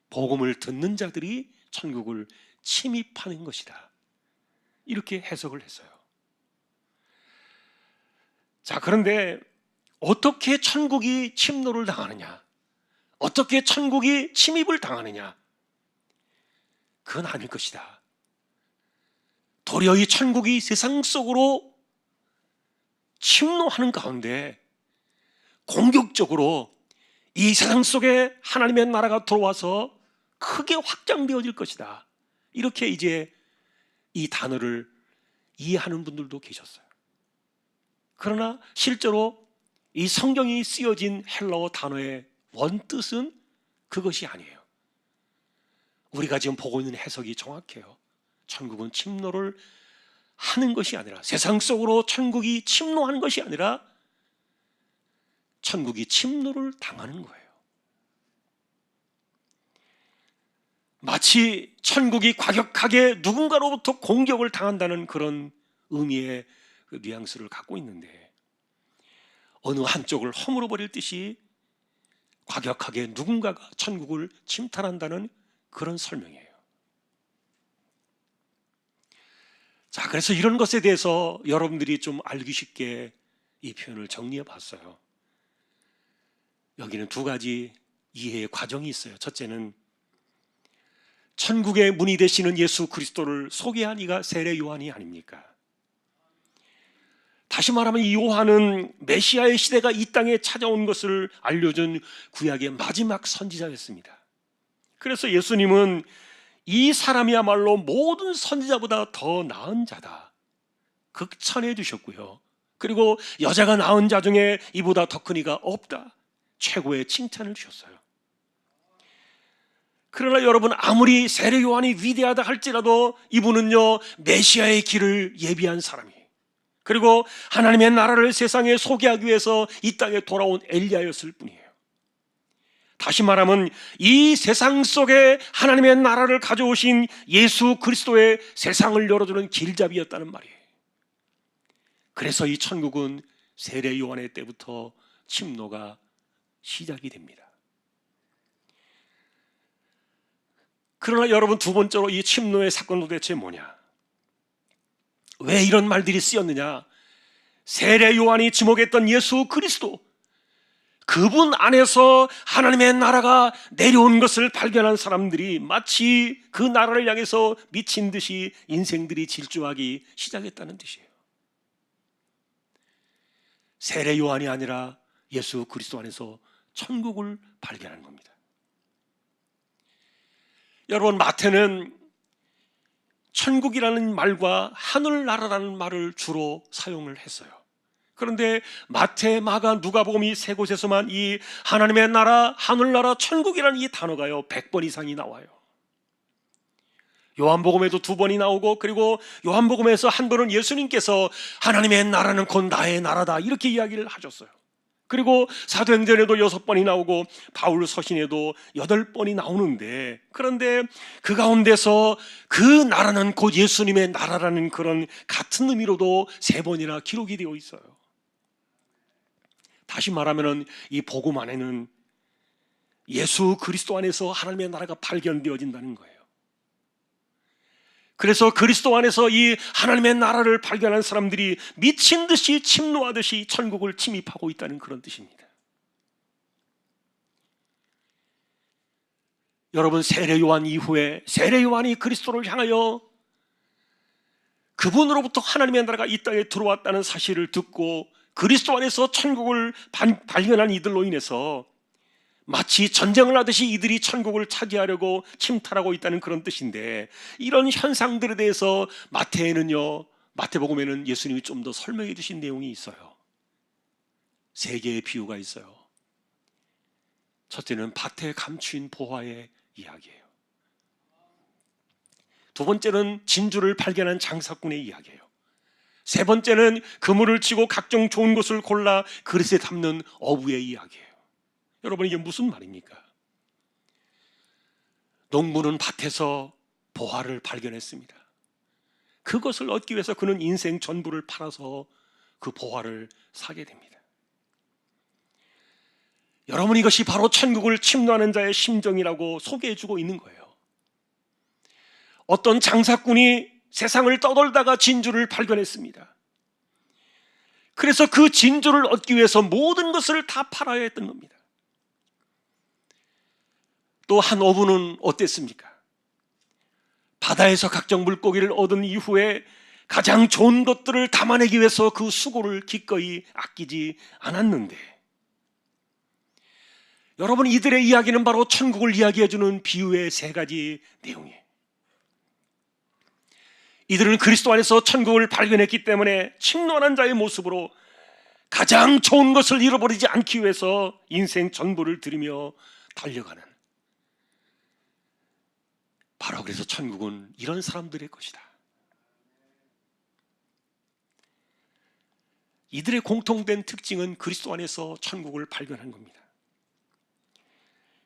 복음을 듣는 자들이 천국을 침입하는 것이다, 이렇게 해석을 했어요. 자, 그런데 어떻게 천국이 침노를 당하느냐, 어떻게 천국이 침입을 당하느냐, 그건 아닐 것이다. 도리어 이 천국이 세상 속으로 침노하는 가운데 공격적으로 이 세상 속에 하나님의 나라가 들어와서 크게 확장되어질 것이다, 이렇게 이제 이 단어를 이해하는 분들도 계셨어요. 그러나 실제로 이 성경이 쓰여진 헬라어 단어의 원뜻은 그것이 아니에요. 우리가 지금 보고 있는 해석이 정확해요. 천국은 침노를 하는 것이 아니라, 세상 속으로 천국이 침노하는 것이 아니라 천국이 침노를 당하는 거예요. 마치 천국이 과격하게 누군가로부터 공격을 당한다는 그런 의미의 그 뉘앙스를 갖고 있는데, 어느 한쪽을 허물어 버릴 듯이 과격하게 누군가가 천국을 침탈한다는 그런 설명이에요. 자, 그래서 이런 것에 대해서 여러분들이 좀 알기 쉽게 이 표현을 정리해 봤어요. 여기는 2가지 이해의 과정이 있어요. 첫째는 천국의 문이 되시는 예수 그리스도를 소개한 이가 세례 요한이 아닙니까? 다시 말하면 이 요한은 메시아의 시대가 이 땅에 찾아온 것을 알려준 구약의 마지막 선지자였습니다. 그래서 예수님은 이 사람이야말로 모든 선지자보다 더 나은 자다, 극찬해 주셨고요. 그리고 여자가 낳은 자 중에 이보다 더 큰 이가 없다, 최고의 칭찬을 주셨어요. 그러나 여러분, 아무리 세례 요한이 위대하다 할지라도 이분은요, 메시아의 길을 예비한 사람이에요. 그리고 하나님의 나라를 세상에 소개하기 위해서 이 땅에 돌아온 엘리야였을 뿐이에요. 다시 말하면 이 세상 속에 하나님의 나라를 가져오신 예수 그리스도의 세상을 열어주는 길잡이였다는 말이에요. 그래서 이 천국은 세례 요한의 때부터 침노가 시작이 됩니다. 그러나 여러분, 두 번째로 이 침노의 사건은 도대체 뭐냐? 왜 이런 말들이 쓰였느냐? 세례 요한이 지목했던 예수 그리스도, 그분 안에서 하나님의 나라가 내려온 것을 발견한 사람들이 마치 그 나라를 향해서 미친 듯이 인생들이 질주하기 시작했다는 뜻이에요. 세례 요한이 아니라 예수 그리스도 안에서 천국을 발견한 겁니다. 여러분, 마태는 천국이라는 말과 하늘나라라는 말을 주로 사용을 했어요. 그런데 마태, 마가, 누가복음 이 세 곳에서만 이 하나님의 나라, 하늘나라, 천국이라는 이 단어가요 100번 이상이 나와요. 요한복음에도 2번이 나오고, 그리고 요한복음에서 한 번은 예수님께서 하나님의 나라는 곧 나의 나라다 이렇게 이야기를 하셨어요. 그리고 사도행전에도 6번이 나오고 바울 서신에도 8번이 나오는데, 그런데 그 가운데서 그 나라는 곧 예수님의 나라라는 그런 같은 의미로도 3번이나 기록이 되어 있어요. 다시 말하면 이 복음 안에는 예수 그리스도 안에서 하나님의 나라가 발견되어진다는 거예요. 그래서 그리스도 안에서 이 하나님의 나라를 발견한 사람들이 미친 듯이 침노하듯이 천국을 침입하고 있다는 그런 뜻입니다. 여러분, 세례 요한 이후에 세례 요한이 그리스도를 향하여 그분으로부터 하나님의 나라가 이 땅에 들어왔다는 사실을 듣고 그리스도 안에서 천국을 발견한 이들로 인해서 마치 전쟁을 하듯이 이들이 천국을 차지하려고 침탈하고 있다는 그런 뜻인데, 이런 현상들에 대해서 마태복음에는 예수님이 좀 더 설명해 주신 내용이 있어요. 3개의 비유가 있어요. 첫째는 밭에 감추인 보화의 이야기예요. 두 번째는 진주를 발견한 장사꾼의 이야기예요. 세 번째는 그물을 치고 각종 좋은 것을 골라 그릇에 담는 어부의 이야기예요. 여러분, 이게 무슨 말입니까? 농부는 밭에서 보화를 발견했습니다. 그것을 얻기 위해서 그는 인생 전부를 팔아서 그 보화를 사게 됩니다. 여러분, 이것이 바로 천국을 침노하는 자의 심정이라고 소개해주고 있는 거예요. 어떤 장사꾼이 세상을 떠돌다가 진주를 발견했습니다. 그래서 그 진주를 얻기 위해서 모든 것을 다 팔아야 했던 겁니다. 또 한 어부는 어땠습니까? 바다에서 각종 물고기를 얻은 이후에 가장 좋은 것들을 담아내기 위해서 그 수고를 기꺼이 아끼지 않았는데, 여러분, 이들의 이야기는 바로 천국을 이야기해주는 비유의 3가지 내용이에요. 이들은 그리스도 안에서 천국을 발견했기 때문에 침노하는 자의 모습으로 가장 좋은 것을 잃어버리지 않기 위해서 인생 전부를 들이며 달려가는, 바로 그래서 천국은 이런 사람들의 것이다. 이들의 공통된 특징은 그리스도 안에서 천국을 발견한 겁니다.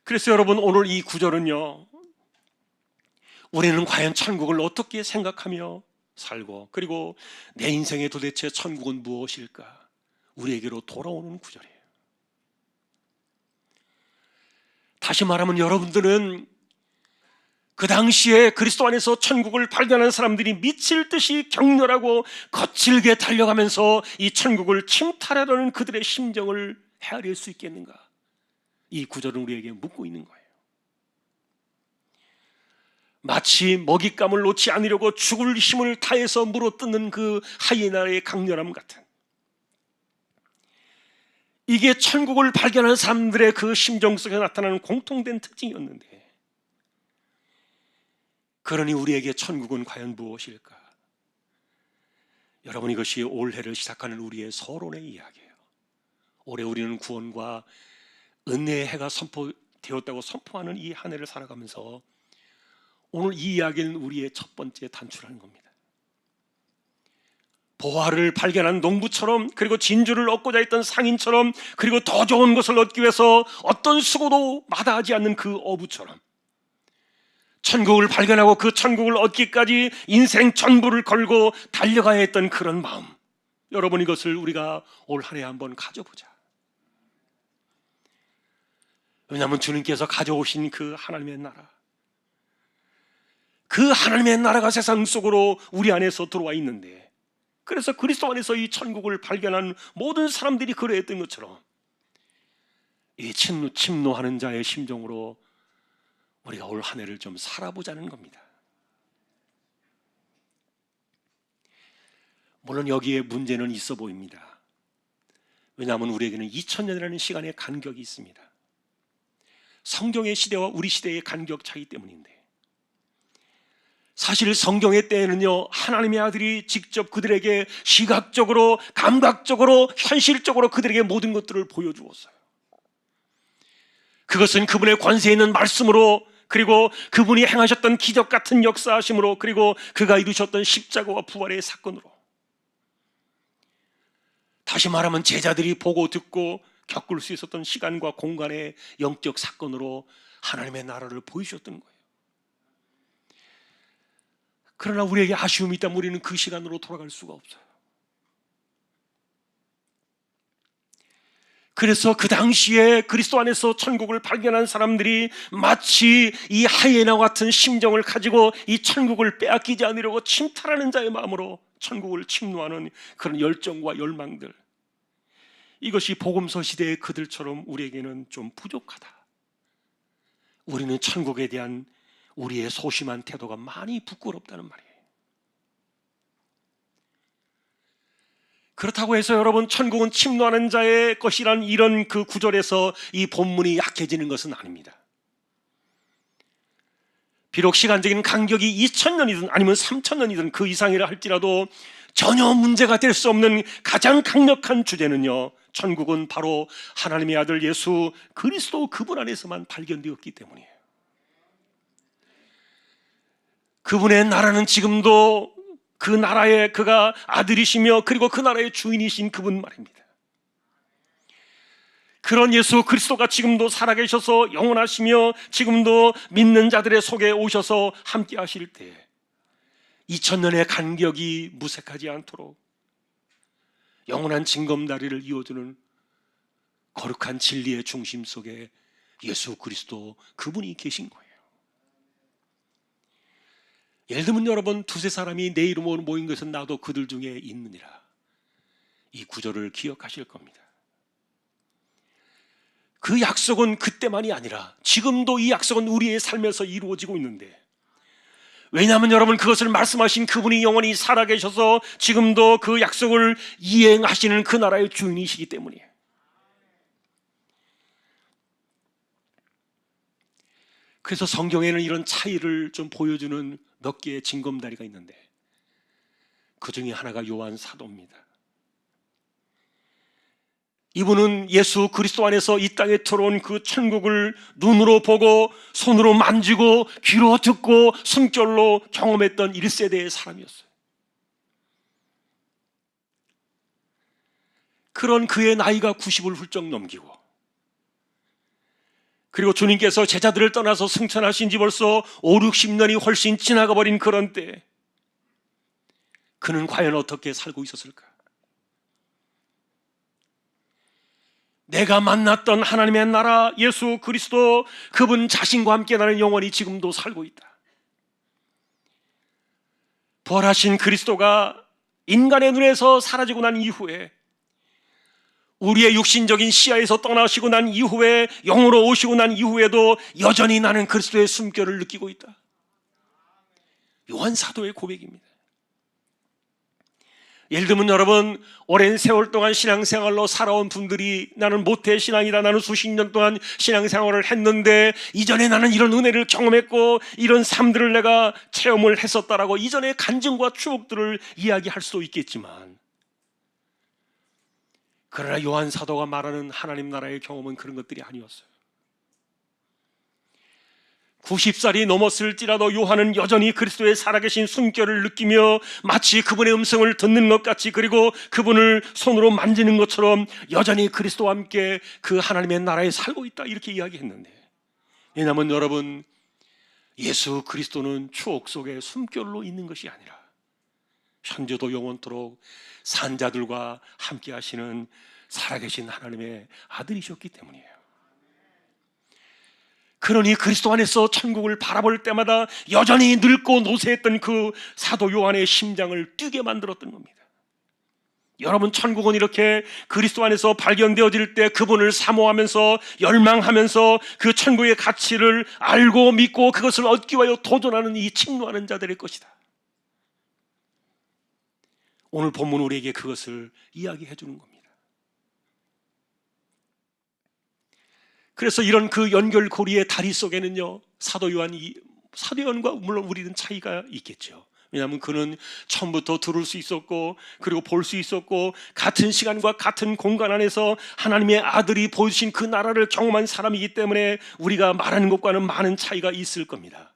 그래서 여러분, 오늘 이 구절은요, 우리는 과연 천국을 어떻게 생각하며 살고, 그리고 내 인생에 도대체 천국은 무엇일까, 우리에게로 돌아오는 구절이에요. 다시 말하면 여러분들은 그 당시에 그리스도 안에서 천국을 발견한 사람들이 미칠 듯이 격렬하고 거칠게 달려가면서 이 천국을 침탈하려는 그들의 심정을 헤아릴 수 있겠는가? 이 구절은 우리에게 묻고 있는 거예요. 마치 먹잇감을 놓지 않으려고 죽을 힘을 다해서 물어뜯는 그 하이에나의 강렬함 같은, 이게 천국을 발견한 사람들의 그 심정 속에 나타나는 공통된 특징이었는데, 그러니 우리에게 천국은 과연 무엇일까? 여러분, 이것이 올해를 시작하는 우리의 서론의 이야기예요. 올해 우리는 구원과 은혜의 해가 선포되었다고 선포하는 이 한 해를 살아가면서 오늘 이 이야기는 우리의 첫 번째 단추라는 겁니다. 보화를 발견한 농부처럼, 그리고 진주를 얻고자 했던 상인처럼, 그리고 더 좋은 것을 얻기 위해서 어떤 수고도 마다하지 않는 그 어부처럼, 천국을 발견하고 그 천국을 얻기까지 인생 전부를 걸고 달려가야 했던 그런 마음, 여러분, 이것을 우리가 올 한 해 한번 가져보자. 왜냐하면 주님께서 가져오신 그 하나님의 나라, 그 하나님의 나라가 세상 속으로 우리 안에서 들어와 있는데, 그래서 그리스도 안에서 이 천국을 발견한 모든 사람들이 그러했던 것처럼 이 침노하는 자의 심정으로 우리가 올 한 해를 좀 살아보자는 겁니다. 물론 여기에 문제는 있어 보입니다. 왜냐하면 우리에게는 2000년이라는 시간의 간격이 있습니다. 성경의 시대와 우리 시대의 간격 차이 때문인데, 사실 성경의 때에는요, 하나님의 아들이 직접 그들에게 시각적으로, 감각적으로, 현실적으로 그들에게 모든 것들을 보여주었어요. 그것은 그분의 권세 있는 말씀으로, 그리고 그분이 행하셨던 기적 같은 역사하심으로, 그리고 그가 이루셨던 십자가와 부활의 사건으로, 다시 말하면 제자들이 보고 듣고 겪을 수 있었던 시간과 공간의 영적 사건으로 하나님의 나라를 보여주셨던 거예요. 그러나 우리에게 아쉬움이 있다면 우리는 그 시간으로 돌아갈 수가 없어요. 그래서 그 당시에 그리스도 안에서 천국을 발견한 사람들이 마치 이 하이에나와 같은 심정을 가지고 이 천국을 빼앗기지 않으려고 침탈하는 자의 마음으로 천국을 침노하는 그런 열정과 열망들, 이것이 복음서 시대의 그들처럼 우리에게는 좀 부족하다. 우리는 천국에 대한 우리의 소심한 태도가 많이 부끄럽다는 말이에요. 그렇다고 해서 여러분, 천국은 침노하는 자의 것이란 이런 그 구절에서 이 본문이 약해지는 것은 아닙니다. 비록 시간적인 간격이 2000년이든 아니면 3000년이든 그 이상이라 할지라도 전혀 문제가 될 수 없는 가장 강력한 주제는요, 천국은 바로 하나님의 아들 예수 그리스도 그분 안에서만 발견되었기 때문이에요. 그분의 나라는 지금도 그 나라의 그가 아들이시며 그리고 그 나라의 주인이신 그분 말입니다. 그런 예수 그리스도가 지금도 살아계셔서 영원하시며 지금도 믿는 자들의 속에 오셔서 함께 하실 때 2000년의 간격이 무색하지 않도록 영원한 징검다리를 이어주는 거룩한 진리의 중심 속에 예수 그리스도 그분이 계신 거예요. 예를 들면 여러분, 두세 사람이 내 이름으로 모인 것은 나도 그들 중에 있느니라. 이 구절을 기억하실 겁니다. 그 약속은 그때만이 아니라 지금도 이 약속은 우리의 삶에서 이루어지고 있는데, 왜냐하면 여러분, 그것을 말씀하신 그분이 영원히 살아계셔서 지금도 그 약속을 이행하시는 그 나라의 주인이시기 때문이에요. 그래서 성경에는 이런 차이를 좀 보여주는 몇 개의 징검다리가 있는데, 그 중에 하나가 요한 사도입니다. 이분은 예수 그리스도 안에서 이 땅에 들어온 그 천국을 눈으로 보고 손으로 만지고 귀로 듣고 숨결로 경험했던 1세대의 사람이었어요. 그런 그의 나이가 90을 훌쩍 넘기고, 그리고 주님께서 제자들을 떠나서 승천하신 지 벌써 5, 60년이 훨씬 지나가 버린 그런 때 그는 과연 어떻게 살고 있었을까? 내가 만났던 하나님의 나라 예수 그리스도 그분 자신과 함께 나는 영원히 지금도 살고 있다. 부활하신 그리스도가 인간의 눈에서 사라지고 난 이후에, 우리의 육신적인 시야에서 떠나시고 난 이후에, 영으로 오시고 난 이후에도 여전히 나는 그리스도의 숨결을 느끼고 있다. 요한 사도의 고백입니다. 예를 들면 여러분, 오랜 세월 동안 신앙생활로 살아온 분들이 나는 모태신앙이다, 나는 수십 년 동안 신앙생활을 했는데 이전에 나는 이런 은혜를 경험했고 이런 삶들을 내가 체험을 했었다라고 이전의 간증과 추억들을 이야기할 수도 있겠지만, 그러나 요한 사도가 말하는 하나님 나라의 경험은 그런 것들이 아니었어요. 90살이 넘었을지라도 요한은 여전히 그리스도의 살아계신 숨결을 느끼며 마치 그분의 음성을 듣는 것 같이, 그리고 그분을 손으로 만지는 것처럼 여전히 그리스도와 함께 그 하나님의 나라에 살고 있다, 이렇게 이야기했는데, 왜냐하면 여러분, 예수 그리스도는 추억 속에 숨결로 있는 것이 아니라 현재도 영원토록 산자들과 함께 하시는 살아계신 하나님의 아들이셨기 때문이에요. 그러니 그리스도 안에서 천국을 바라볼 때마다 여전히 늙고 노쇠했던 그 사도 요한의 심장을 뛰게 만들었던 겁니다. 여러분, 천국은 이렇게 그리스도 안에서 발견되어질 때 그분을 사모하면서 열망하면서 그 천국의 가치를 알고 믿고 그것을 얻기 위하여 도전하는 이 침노하는 자들의 것이다. 오늘 본문 우리에게 그것을 이야기해 주는 겁니다. 그래서 이런 그 연결고리의 다리 속에는요, 사도 요한과 물론 우리는 차이가 있겠죠. 왜냐하면 그는 처음부터 들을 수 있었고 그리고 볼 수 있었고 같은 시간과 같은 공간 안에서 하나님의 아들이 보여주신 그 나라를 경험한 사람이기 때문에 우리가 말하는 것과는 많은 차이가 있을 겁니다.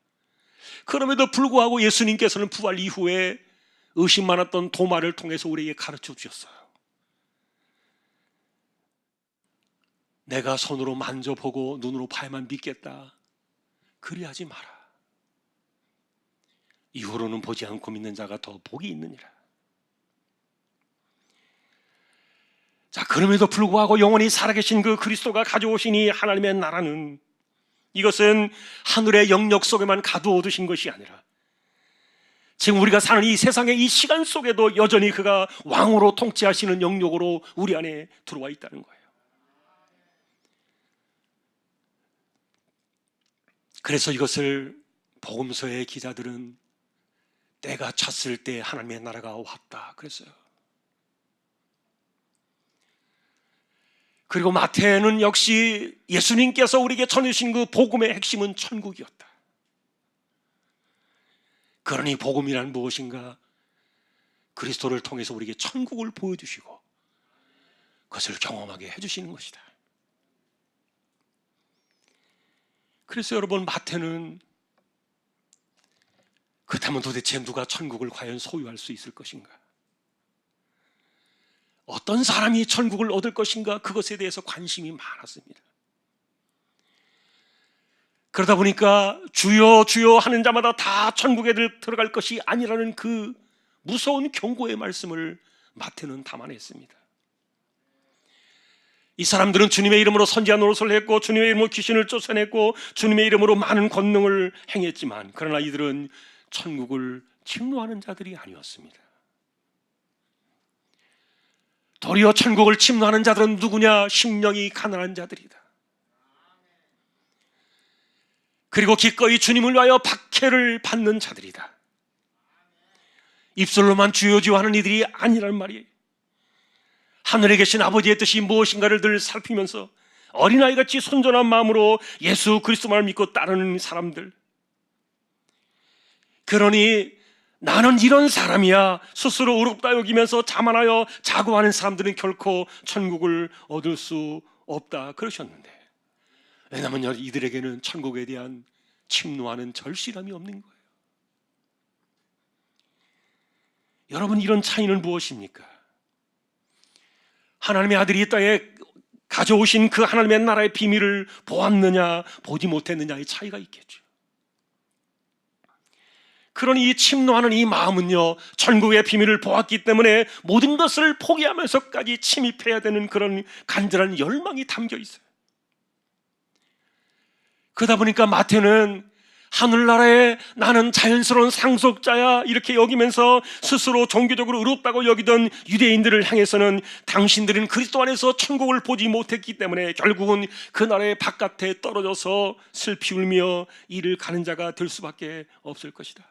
그럼에도 불구하고 예수님께서는 부활 이후에 의심 많았던 도마를 통해서 우리에게 가르쳐 주셨어요. 내가 손으로 만져보고 눈으로 봐야만 믿겠다, 그리하지 마라. 이후로는 보지 않고 믿는 자가 더 복이 있느니라. 자, 그럼에도 불구하고 영원히 살아계신 그 그리스도가 가져오신 이 하나님의 나라는, 이것은 하늘의 영역 속에만 가두어 두신 것이 아니라 지금 우리가 사는 이 세상의 이 시간 속에도 여전히 그가 왕으로 통치하시는 영역으로 우리 안에 들어와 있다는 거예요. 그래서 이것을 복음서의 기자들은 때가 찼을 때 하나님의 나라가 왔다 그랬어요. 그리고 마태는 역시 예수님께서 우리에게 전해주신 그 복음의 핵심은 천국이었다. 그러니 복음이란 무엇인가? 그리스도를 통해서 우리에게 천국을 보여주시고 그것을 경험하게 해주시는 것이다. 그래서 여러분, 마태는 그렇다면 도대체 누가 천국을 과연 소유할 수 있을 것인가? 어떤 사람이 천국을 얻을 것인가? 그것에 대해서 관심이 많았습니다. 그러다 보니까 주여 주여 하는 자마다 다 천국에 들어갈 것이 아니라는 그 무서운 경고의 말씀을 마태는 담아냈습니다. 이 사람들은 주님의 이름으로 선지자 노릇을 했고 주님의 이름으로 귀신을 쫓아냈고 주님의 이름으로 많은 권능을 행했지만, 그러나 이들은 천국을 침노하는 자들이 아니었습니다. 도리어 천국을 침노하는 자들은 누구냐? 심령이 가난한 자들이다. 그리고 기꺼이 주님을 위하여 박해를 받는 자들이다. 입술로만 주여 주여 하는 이들이 아니란 말이에요. 하늘에 계신 아버지의 뜻이 무엇인가를 늘 살피면서 어린아이같이 순전한 마음으로 예수 그리스도만을 믿고 따르는 사람들. 그러니 나는 이런 사람이야 스스로 의롭다 여기면서 자만하여 자고하는 사람들은 결코 천국을 얻을 수 없다 그러셨는데, 왜냐하면 이들에게는 천국에 대한 침노하는 절실함이 없는 거예요. 여러분, 이런 차이는 무엇입니까? 하나님의 아들이 이 땅에 가져오신 그 하나님의 나라의 비밀을 보았느냐 보지 못했느냐의 차이가 있겠죠. 그러니 이 침노하는 이 마음은요, 천국의 비밀을 보았기 때문에 모든 것을 포기하면서까지 침입해야 되는 그런 간절한 열망이 담겨 있어요. 그러다 보니까 마태는 하늘나라에 나는 자연스러운 상속자야 이렇게 여기면서 스스로 종교적으로 의롭다고 여기던 유대인들을 향해서는 당신들은 그리스도 안에서 천국을 보지 못했기 때문에 결국은 그 나라의 바깥에 떨어져서 슬피 울며 이를 가는 자가 될 수밖에 없을 것이다.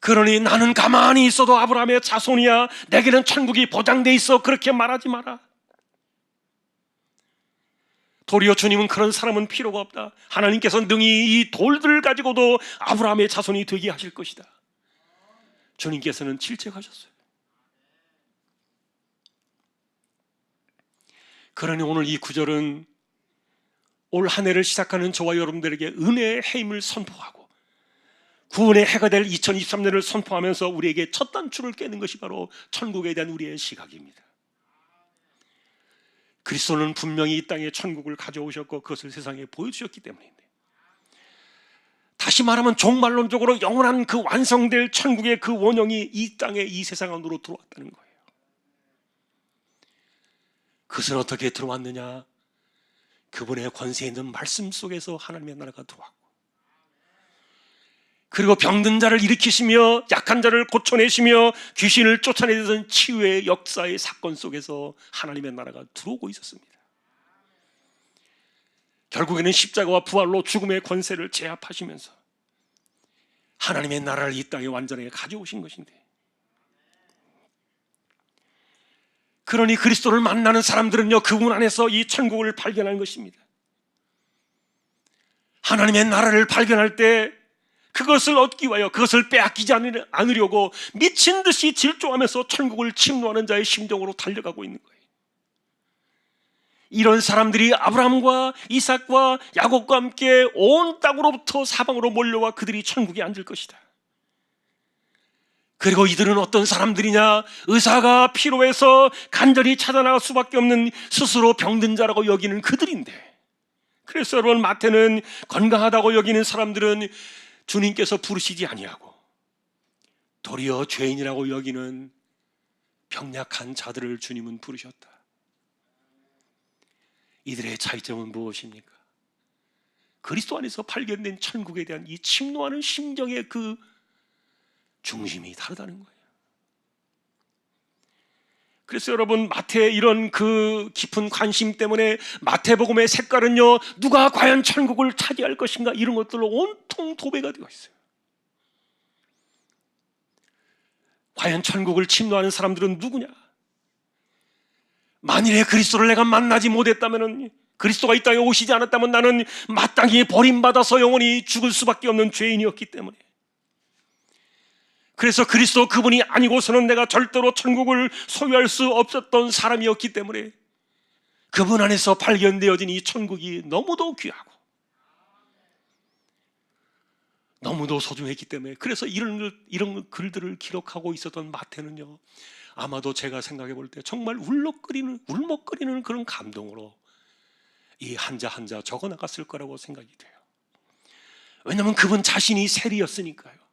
그러니 나는 가만히 있어도 아브라함의 자손이야, 내게는 천국이 보장돼 있어, 그렇게 말하지 마라. 도리어 주님은 그런 사람은 필요가 없다. 하나님께서 능히 이 돌들을 가지고도 아브라함의 자손이 되게 하실 것이다. 주님께서는 질책하셨어요. 그러니 오늘 이 구절은 올 한 해를 시작하는 저와 여러분들에게 은혜의 해임을 선포하고 구원의 해가 될 2023년을 선포하면서 우리에게 첫 단추를 깨는 것이 바로 천국에 대한 우리의 시각입니다. 그리스도는 분명히 이 땅에 천국을 가져오셨고 그것을 세상에 보여주셨기 때문인데, 다시 말하면 종말론적으로 영원한 그 완성될 천국의 그 원형이 이 땅에 이 세상 안으로 들어왔다는 거예요. 그것은 어떻게 들어왔느냐? 그분의 권세 있는 말씀 속에서 하나님의 나라가 들어왔고, 그리고 병든 자를 일으키시며 약한 자를 고쳐내시며 귀신을 쫓아내던 치유의 역사의 사건 속에서 하나님의 나라가 들어오고 있었습니다. 결국에는 십자가와 부활로 죽음의 권세를 제압하시면서 하나님의 나라를 이 땅에 완전하게 가져오신 것인데, 그러니 그리스도를 만나는 사람들은요, 그분 안에서 이 천국을 발견하는 것입니다. 하나님의 나라를 발견할 때 그것을 얻기 위하여, 그것을 빼앗기지 않으려고 미친 듯이 질주하면서 천국을 침노하는 자의 심정으로 달려가고 있는 거예요. 이런 사람들이 아브라함과 이삭과 야곱과 함께 온 땅으로부터 사방으로 몰려와 그들이 천국에 앉을 것이다. 그리고 이들은 어떤 사람들이냐? 의사가 필요해서 간절히 찾아나갈 수밖에 없는 스스로 병든 자라고 여기는 그들인데, 그래서 여러분, 마태는 건강하다고 여기는 사람들은 주님께서 부르시지 아니하고 도리어 죄인이라고 여기는 병약한 자들을 주님은 부르셨다. 이들의 차이점은 무엇입니까? 그리스도 안에서 발견된 천국에 대한 이 침노하는 심정의 그 중심이 다르다는 거예요. 그래서 여러분, 마태의 이런 그 깊은 관심 때문에 마태복음의 색깔은요, 누가 과연 천국을 차지할 것인가, 이런 것들로 온통 도배가 되어 있어요. 과연 천국을 침노하는 사람들은 누구냐? 만일에 그리스도를 내가 만나지 못했다면, 그리스도가 이 땅에 오시지 않았다면 나는 마땅히 버림받아서 영원히 죽을 수밖에 없는 죄인이었기 때문에, 그래서 그리스도 그분이 아니고서는 내가 절대로 천국을 소유할 수 없었던 사람이었기 때문에 그분 안에서 발견되어진 이 천국이 너무도 귀하고 너무도 소중했기 때문에, 그래서 이런 글들을 기록하고 있었던 마태는요, 아마도 제가 생각해 볼 때 정말 울먹거리는 그런 감동으로 이 한자 한자 적어 나갔을 거라고 생각이 돼요. 왜냐하면 그분 자신이 세리였으니까요.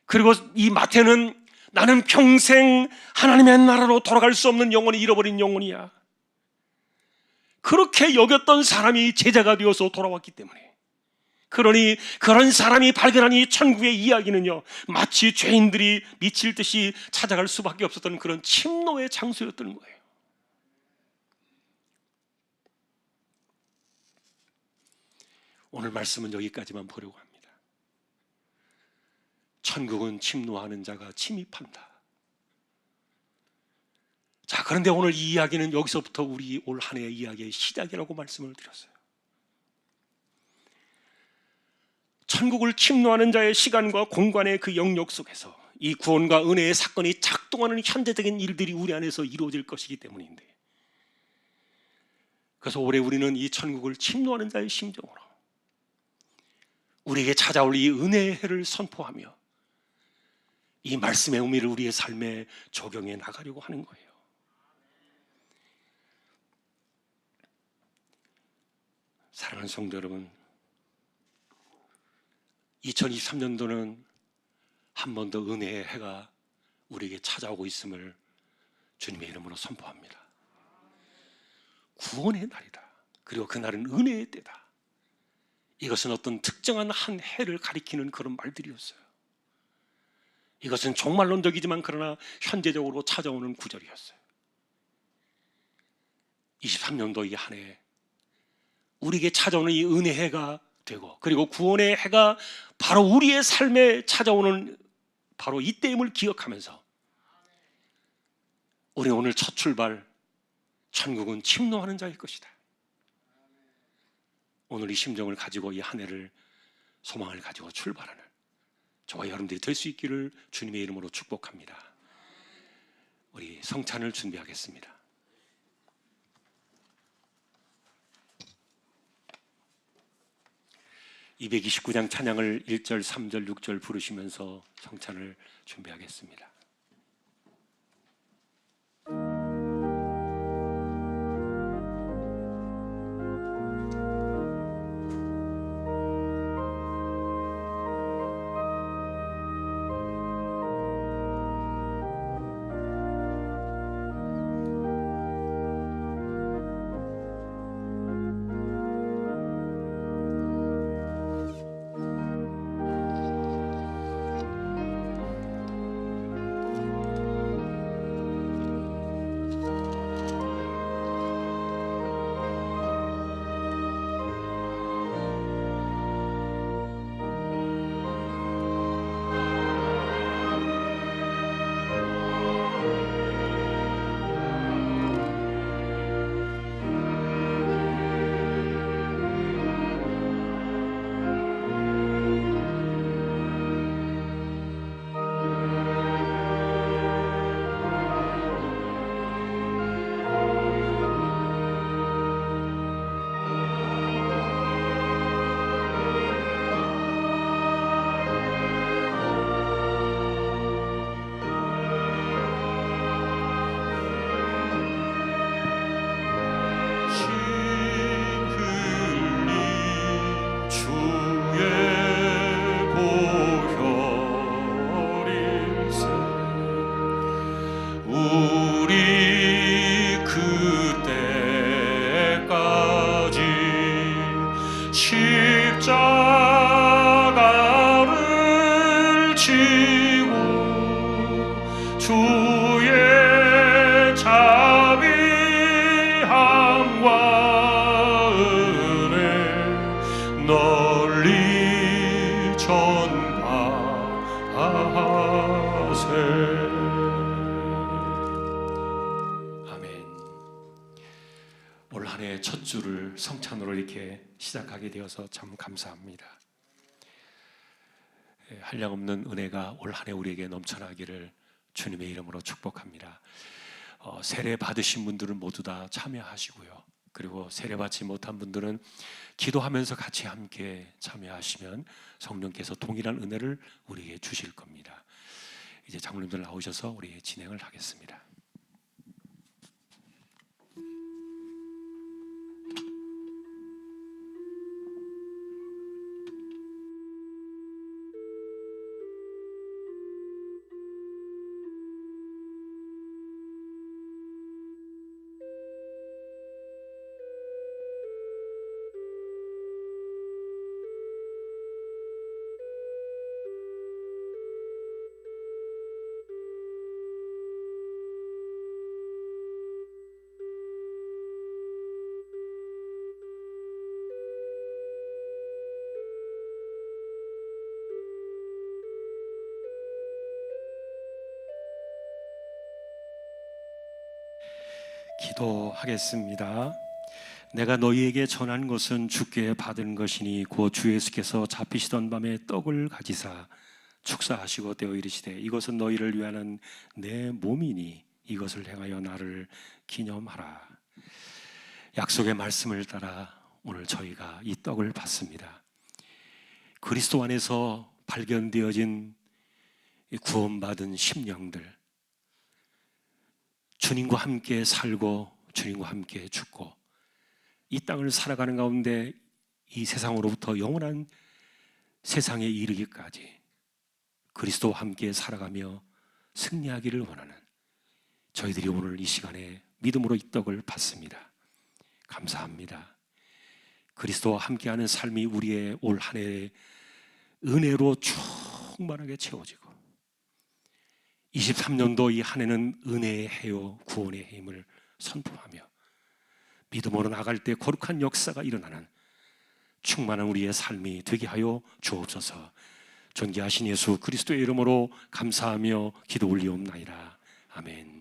그리고 이 마태는 나는 평생 하나님의 나라로 돌아갈 수 없는 영혼이 잃어버린 영혼이야, 그렇게 여겼던 사람이 제자가 되어서 돌아왔기 때문에, 그러니 그런 사람이 발견한 이 천국의 이야기는요, 마치 죄인들이 미칠 듯이 찾아갈 수밖에 없었던 그런 침노의 장소였던 거예요. 오늘 말씀은 여기까지만 보려고 합니다. 천국은 침노하는 자가 침입한다. 자, 그런데 오늘 이 이야기는 여기서부터 우리 올 한 해의 이야기의 시작이라고 말씀을 드렸어요. 천국을 침노하는 자의 시간과 공간의 그 영역 속에서 이 구원과 은혜의 사건이 작동하는 현재적인 일들이 우리 안에서 이루어질 것이기 때문인데, 그래서 올해 우리는 이 천국을 침노하는 자의 심정으로 우리에게 찾아올 이 은혜의 해를 선포하며 이 말씀의 의미를 우리의 삶에 적용해 나가려고 하는 거예요. 사랑하는 성도 여러분, 2023년도는 한 번 더 은혜의 해가 우리에게 찾아오고 있음을 주님의 이름으로 선포합니다. 구원의 날이다. 그리고 그날은 은혜의 때다. 이것은 어떤 특정한 한 해를 가리키는 그런 말들이었어요. 이것은 종말론적이지만 그러나 현재적으로 찾아오는 구절이었어요. 23년도 이 한 해 우리에게 찾아오는 이 은혜의 해가 되고, 그리고 구원의 해가 바로 우리의 삶에 찾아오는 바로 이때임을 기억하면서 우리 오늘 첫 출발, 천국은 침노하는 자일 것이다. 오늘 이 심정을 가지고 이 한 해를, 소망을 가지고 출발하는 저와 여러분들이 될 수 있기를 주님의 이름으로 축복합니다. 우리 성찬을 준비하겠습니다. 229장 찬양을 1절, 3절, 6절 부르시면서 성찬을 준비하겠습니다. 주의 자비함과 은혜 널리 전파하세. 아멘. 올 한 해 첫 주를 성찬으로 이렇게 시작하게 되어서 참 감사합니다. 한량없는 은혜가 올 한 해 우리에게 넘쳐나기를 주님의 이름으로 축복합니다. 세례 받으신 분들은 모두 다 참여하시고요. 그리고 세례 받지 못한 분들은 기도하면서 같이 함께 참여하시면 성령께서 동일한 은혜를 우리에게 주실 겁니다. 이제 장로님들 나오셔서 우리 진행을 하겠습니다. 기도하겠습니다. 내가 너희에게 전한 것은 주께 받은 것이니 곧 주 예수께서 잡히시던 밤에 떡을 가지사 축사하시고 떼어 이르시되 이것은 너희를 위하는 내 몸이니 이것을 행하여 나를 기념하라. 약속의 말씀을 따라 오늘 저희가 이 떡을 받습니다. 그리스도 안에서 발견되어진 구원받은 심령들, 주님과 함께 살고 주님과 함께 죽고 이 땅을 살아가는 가운데 이 세상으로부터 영원한 세상에 이르기까지 그리스도와 함께 살아가며 승리하기를 원하는 저희들이 오늘 이 시간에 믿음으로 이 떡을 받습니다. 감사합니다. 그리스도와 함께하는 삶이 우리의 올 한 해의 은혜로 충만하게 채워지고 23년도 이 한 해는 은혜의 해요 구원의 힘을 선포하며 믿음으로 나갈 때 거룩한 역사가 일어나는 충만한 우리의 삶이 되게 하여 주옵소서. 존귀하신 예수 그리스도의 이름으로 감사하며 기도 올리옵나이다. 아멘.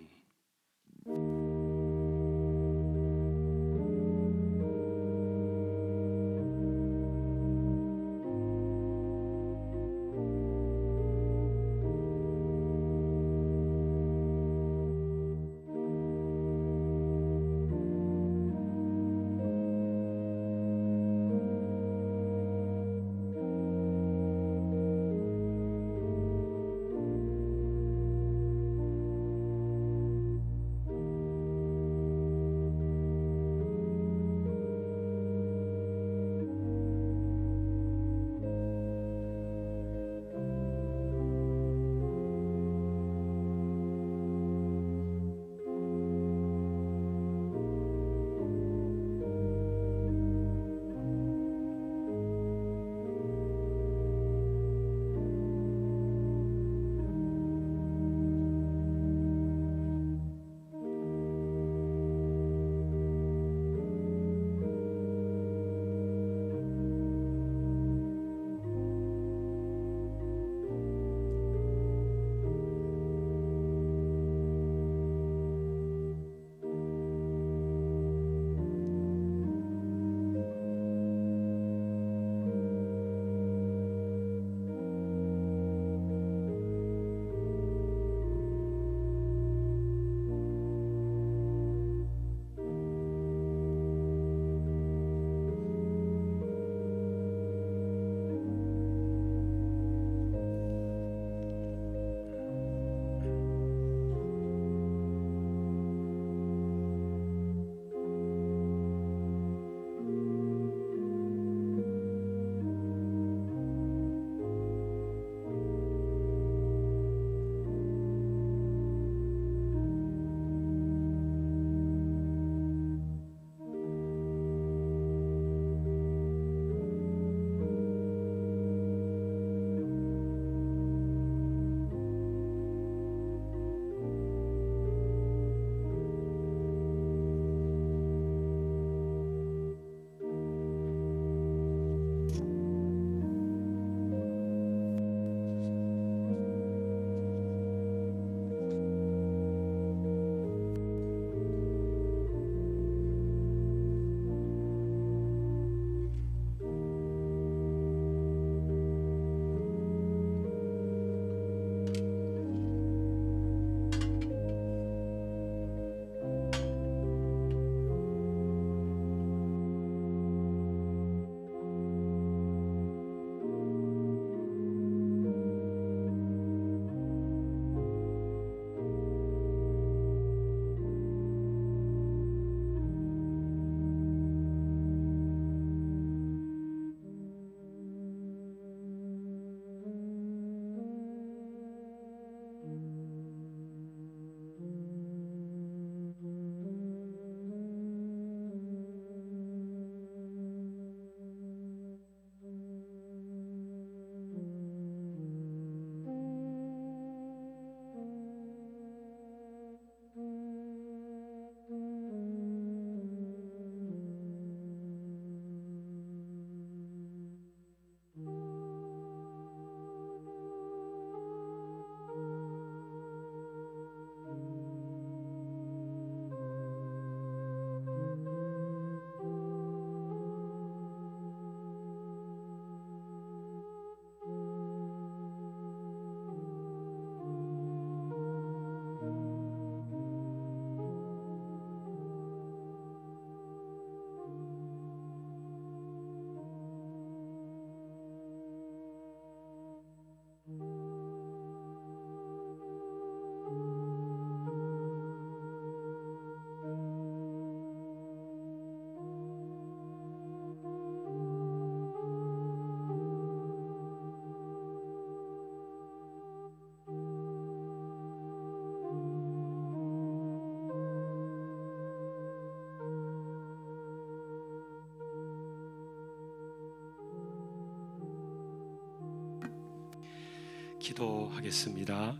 기도하겠습니다.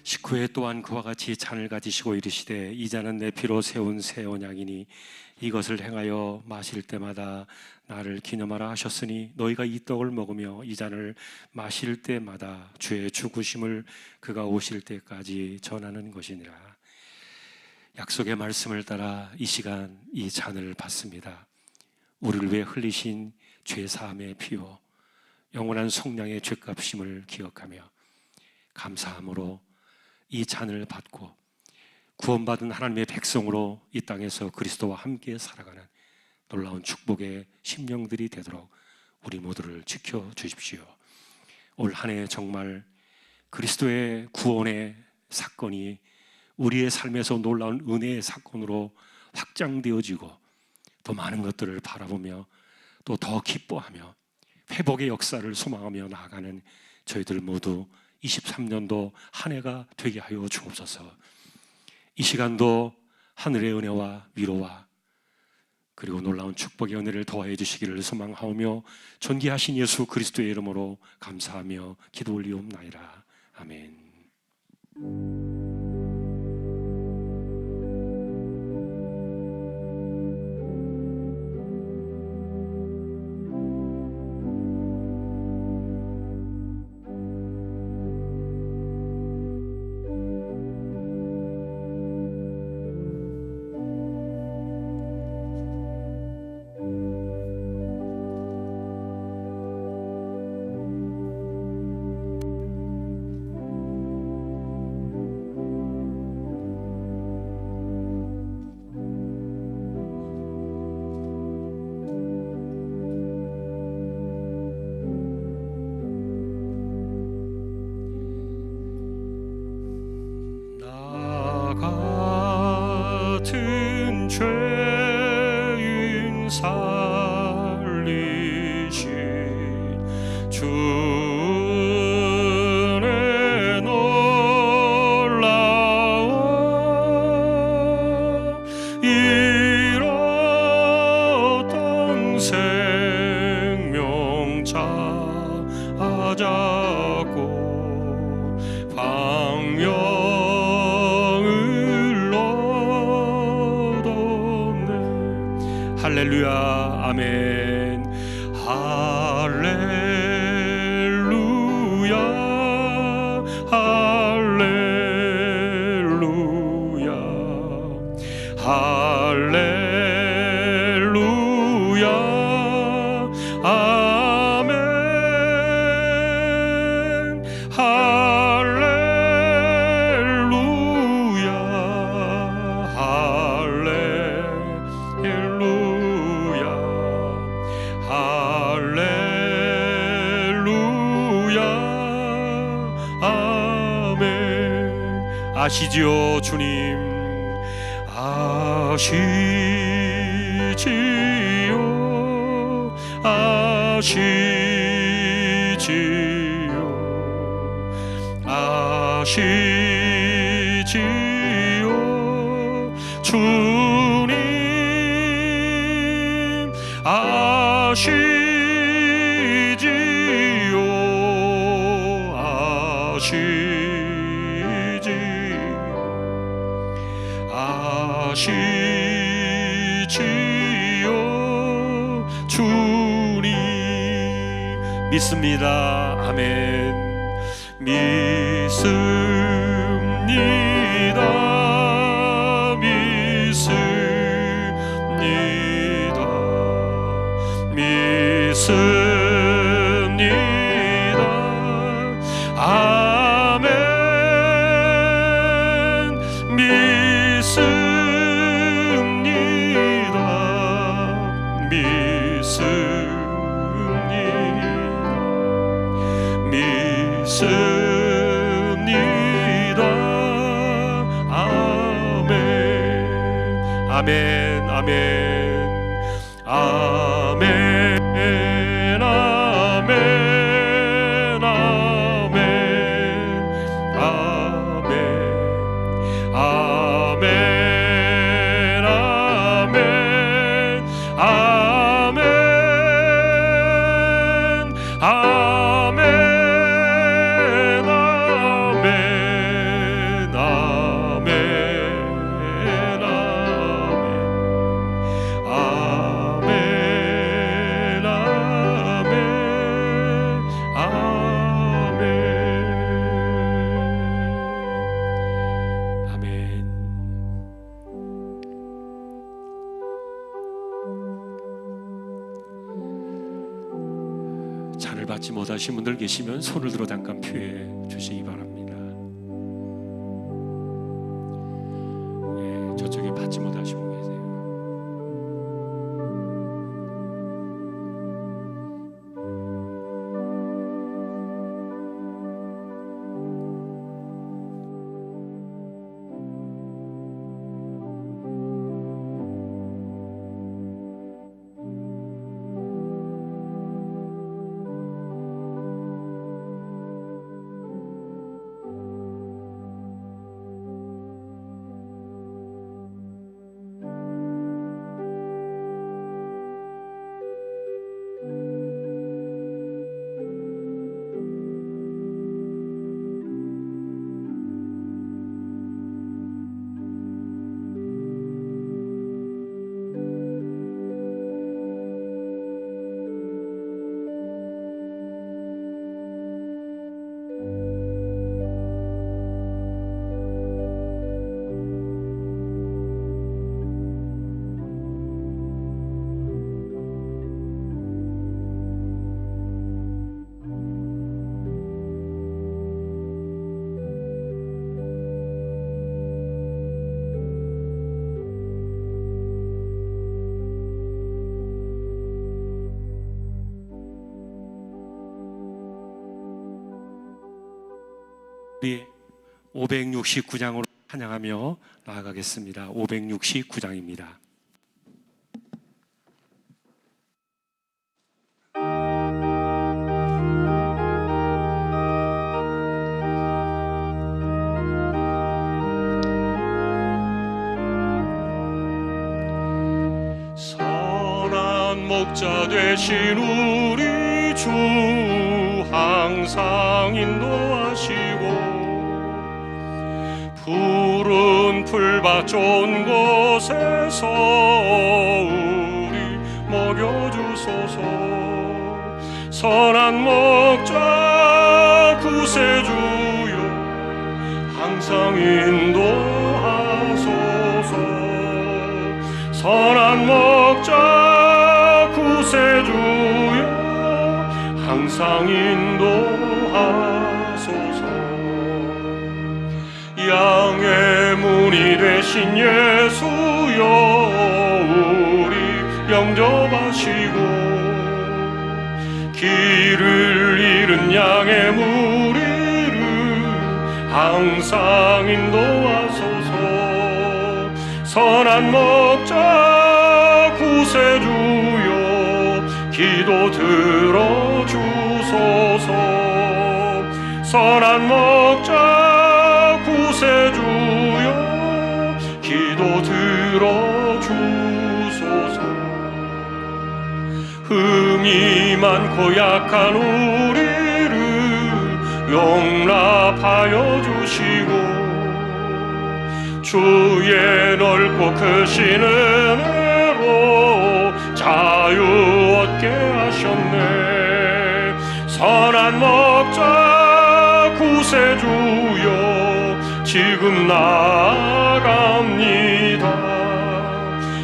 19회 또한 그와 같이 잔을 가지시고 이르시되 이 잔은 내 피로 세운 새 언약이니 이것을 행하여 마실 때마다 나를 기념하라 하셨으니 너희가 이 떡을 먹으며 이 잔을 마실 때마다 주의 죽으심을 그가 오실 때까지 전하는 것이니라. 약속의 말씀을 따라 이 시간 이 잔을 받습니다. 우리를 위해 흘리신 죄 사함의 피요 영원한 성량의 죄값임을 기억하며 감사함으로 이 잔을 받고 구원받은 하나님의 백성으로 이 땅에서 그리스도와 함께 살아가는 놀라운 축복의 심령들이 되도록 우리 모두를 지켜주십시오. 올 한 해 정말 그리스도의 구원의 사건이 우리의 삶에서 놀라운 은혜의 사건으로 확장되어지고 더 많은 것들을 바라보며 또 더 기뻐하며 회복의 역사를 소망하며 나아가는 저희들 모두 23년도 한 해가 되게 하여 주옵소서. 이 시간도 하늘의 은혜와 위로와 그리고 놀라운 축복의 은혜를 더하여 주시기를 소망하오며 존귀하신 예수 그리스도의 이름으로 감사하며 기도 올리옵나이다. 아멘. 같은 죄인 살리신 주 은혜 놀라워 잃었던 생명 찾았고 방명을 얻었네. 할렐루야 아멘. 할렐루야 할렐루야 할렐루야 아멘. 할렐루야 할렐루야 할렐루야 아멘. 아시지요 주님 아시지요 아시지요 아시지요 주님 아시지요 아시지요 주님 믿습니다. 아멘. 믿습니다. 믿습니다. 믿습니다. 아멘. 믿습니다. 믿습니다. 믿습니다. 아멘. 아멘. 아멘. 아멘. 아멘. 아멘. 아멘. 아멘. 아멘. 아멘. 받지 못하신 분들 계시면 손을 들어 잠깐 표해 주시기 바랍니다. 예, 저쪽에 받지 못하신 분 계세요. 우리 569장으로 찬양하며 나아가겠습니다. 569장입니다. 선한 목자 되신 우리 주 항상 인도하시고 푸른 풀밭 좋은 곳에서 우리 먹여주소서. 선한 목자 구세주여 항상 인도하소서. 선한 목자 구세주여 항상 인도하소서. 양의 문이 되신 예수여 우리 영접하시고 길을 잃은 양의 무리를 항상 인도하소서. 선한 목자 구세주여 기도 들어주소서. 선한 목자 구세주여 기도 들어주소서. 흠이 많고 약한 우리를 용납하여 주시고 주의 넓고 크신 은혜로 자유 얻게 하셨네. 선한 목자 구세주여 지금 나아갑니다.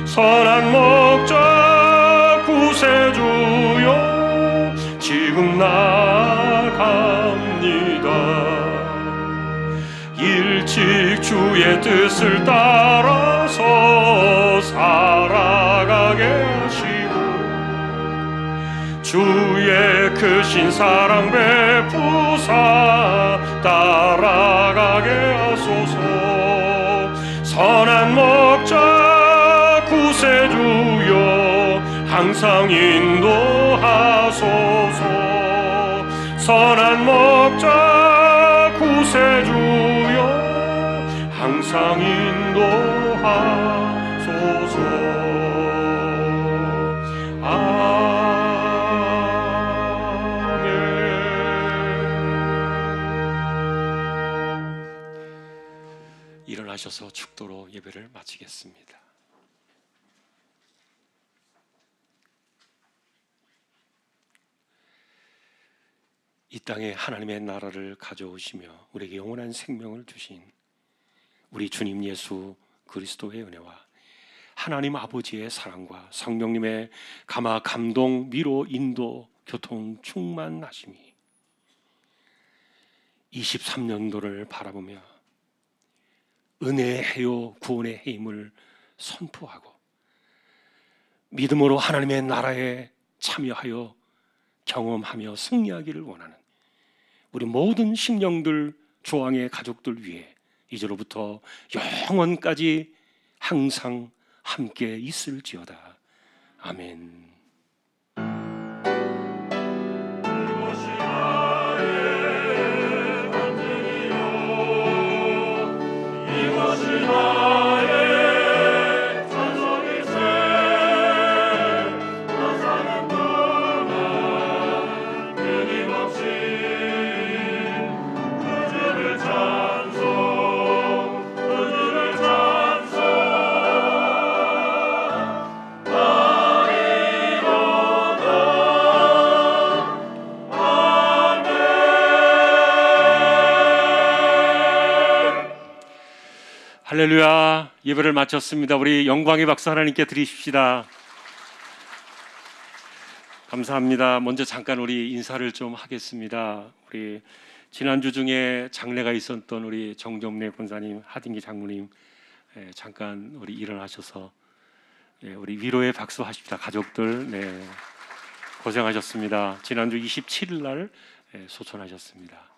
선한 목자 구세주여 지금 나아갑니다. 일찍 주의 뜻을 따라서 살아가게 하시고 주의 크신 사랑 베푸사 따라가게 하소서. 선한 목자 구세주여 항상 인도하소서. 선한 목자 구세주여 항상 인도하소서. 아멘. 일어나셔서 축도로 예배를 마치겠습니다. 이 땅에 하나님의 나라를 가져오시며 우리에게 영원한 생명을 주신 우리 주님 예수 그리스도의 은혜와 하나님 아버지의 사랑과 성령님의 감화 감동 미로 인도 교통 충만하심이 23년도를 바라보며 은혜의 해요 구원의 해임을 선포하고 믿음으로 하나님의 나라에 참여하여 경험하며 승리하기를 원하는 우리 모든 심령들 조항의 가족들 위해 이제로부터 영원까지 항상 함께 있을지어다. 아멘. 할렐루야. 예배를 마쳤습니다. 우리 영광의 박수 하나님께 드리십시다. 감사합니다. 먼저 잠깐 우리 인사를 좀 하겠습니다. 우리 지난주 중에 장례가 있었던 우리 정정래 권사님, 하딩기 장로님 잠깐 우리 일어나셔서 우리 위로의 박수 하십시다. 가족들 고생하셨습니다. 지난주 27일 날 소천하셨습니다.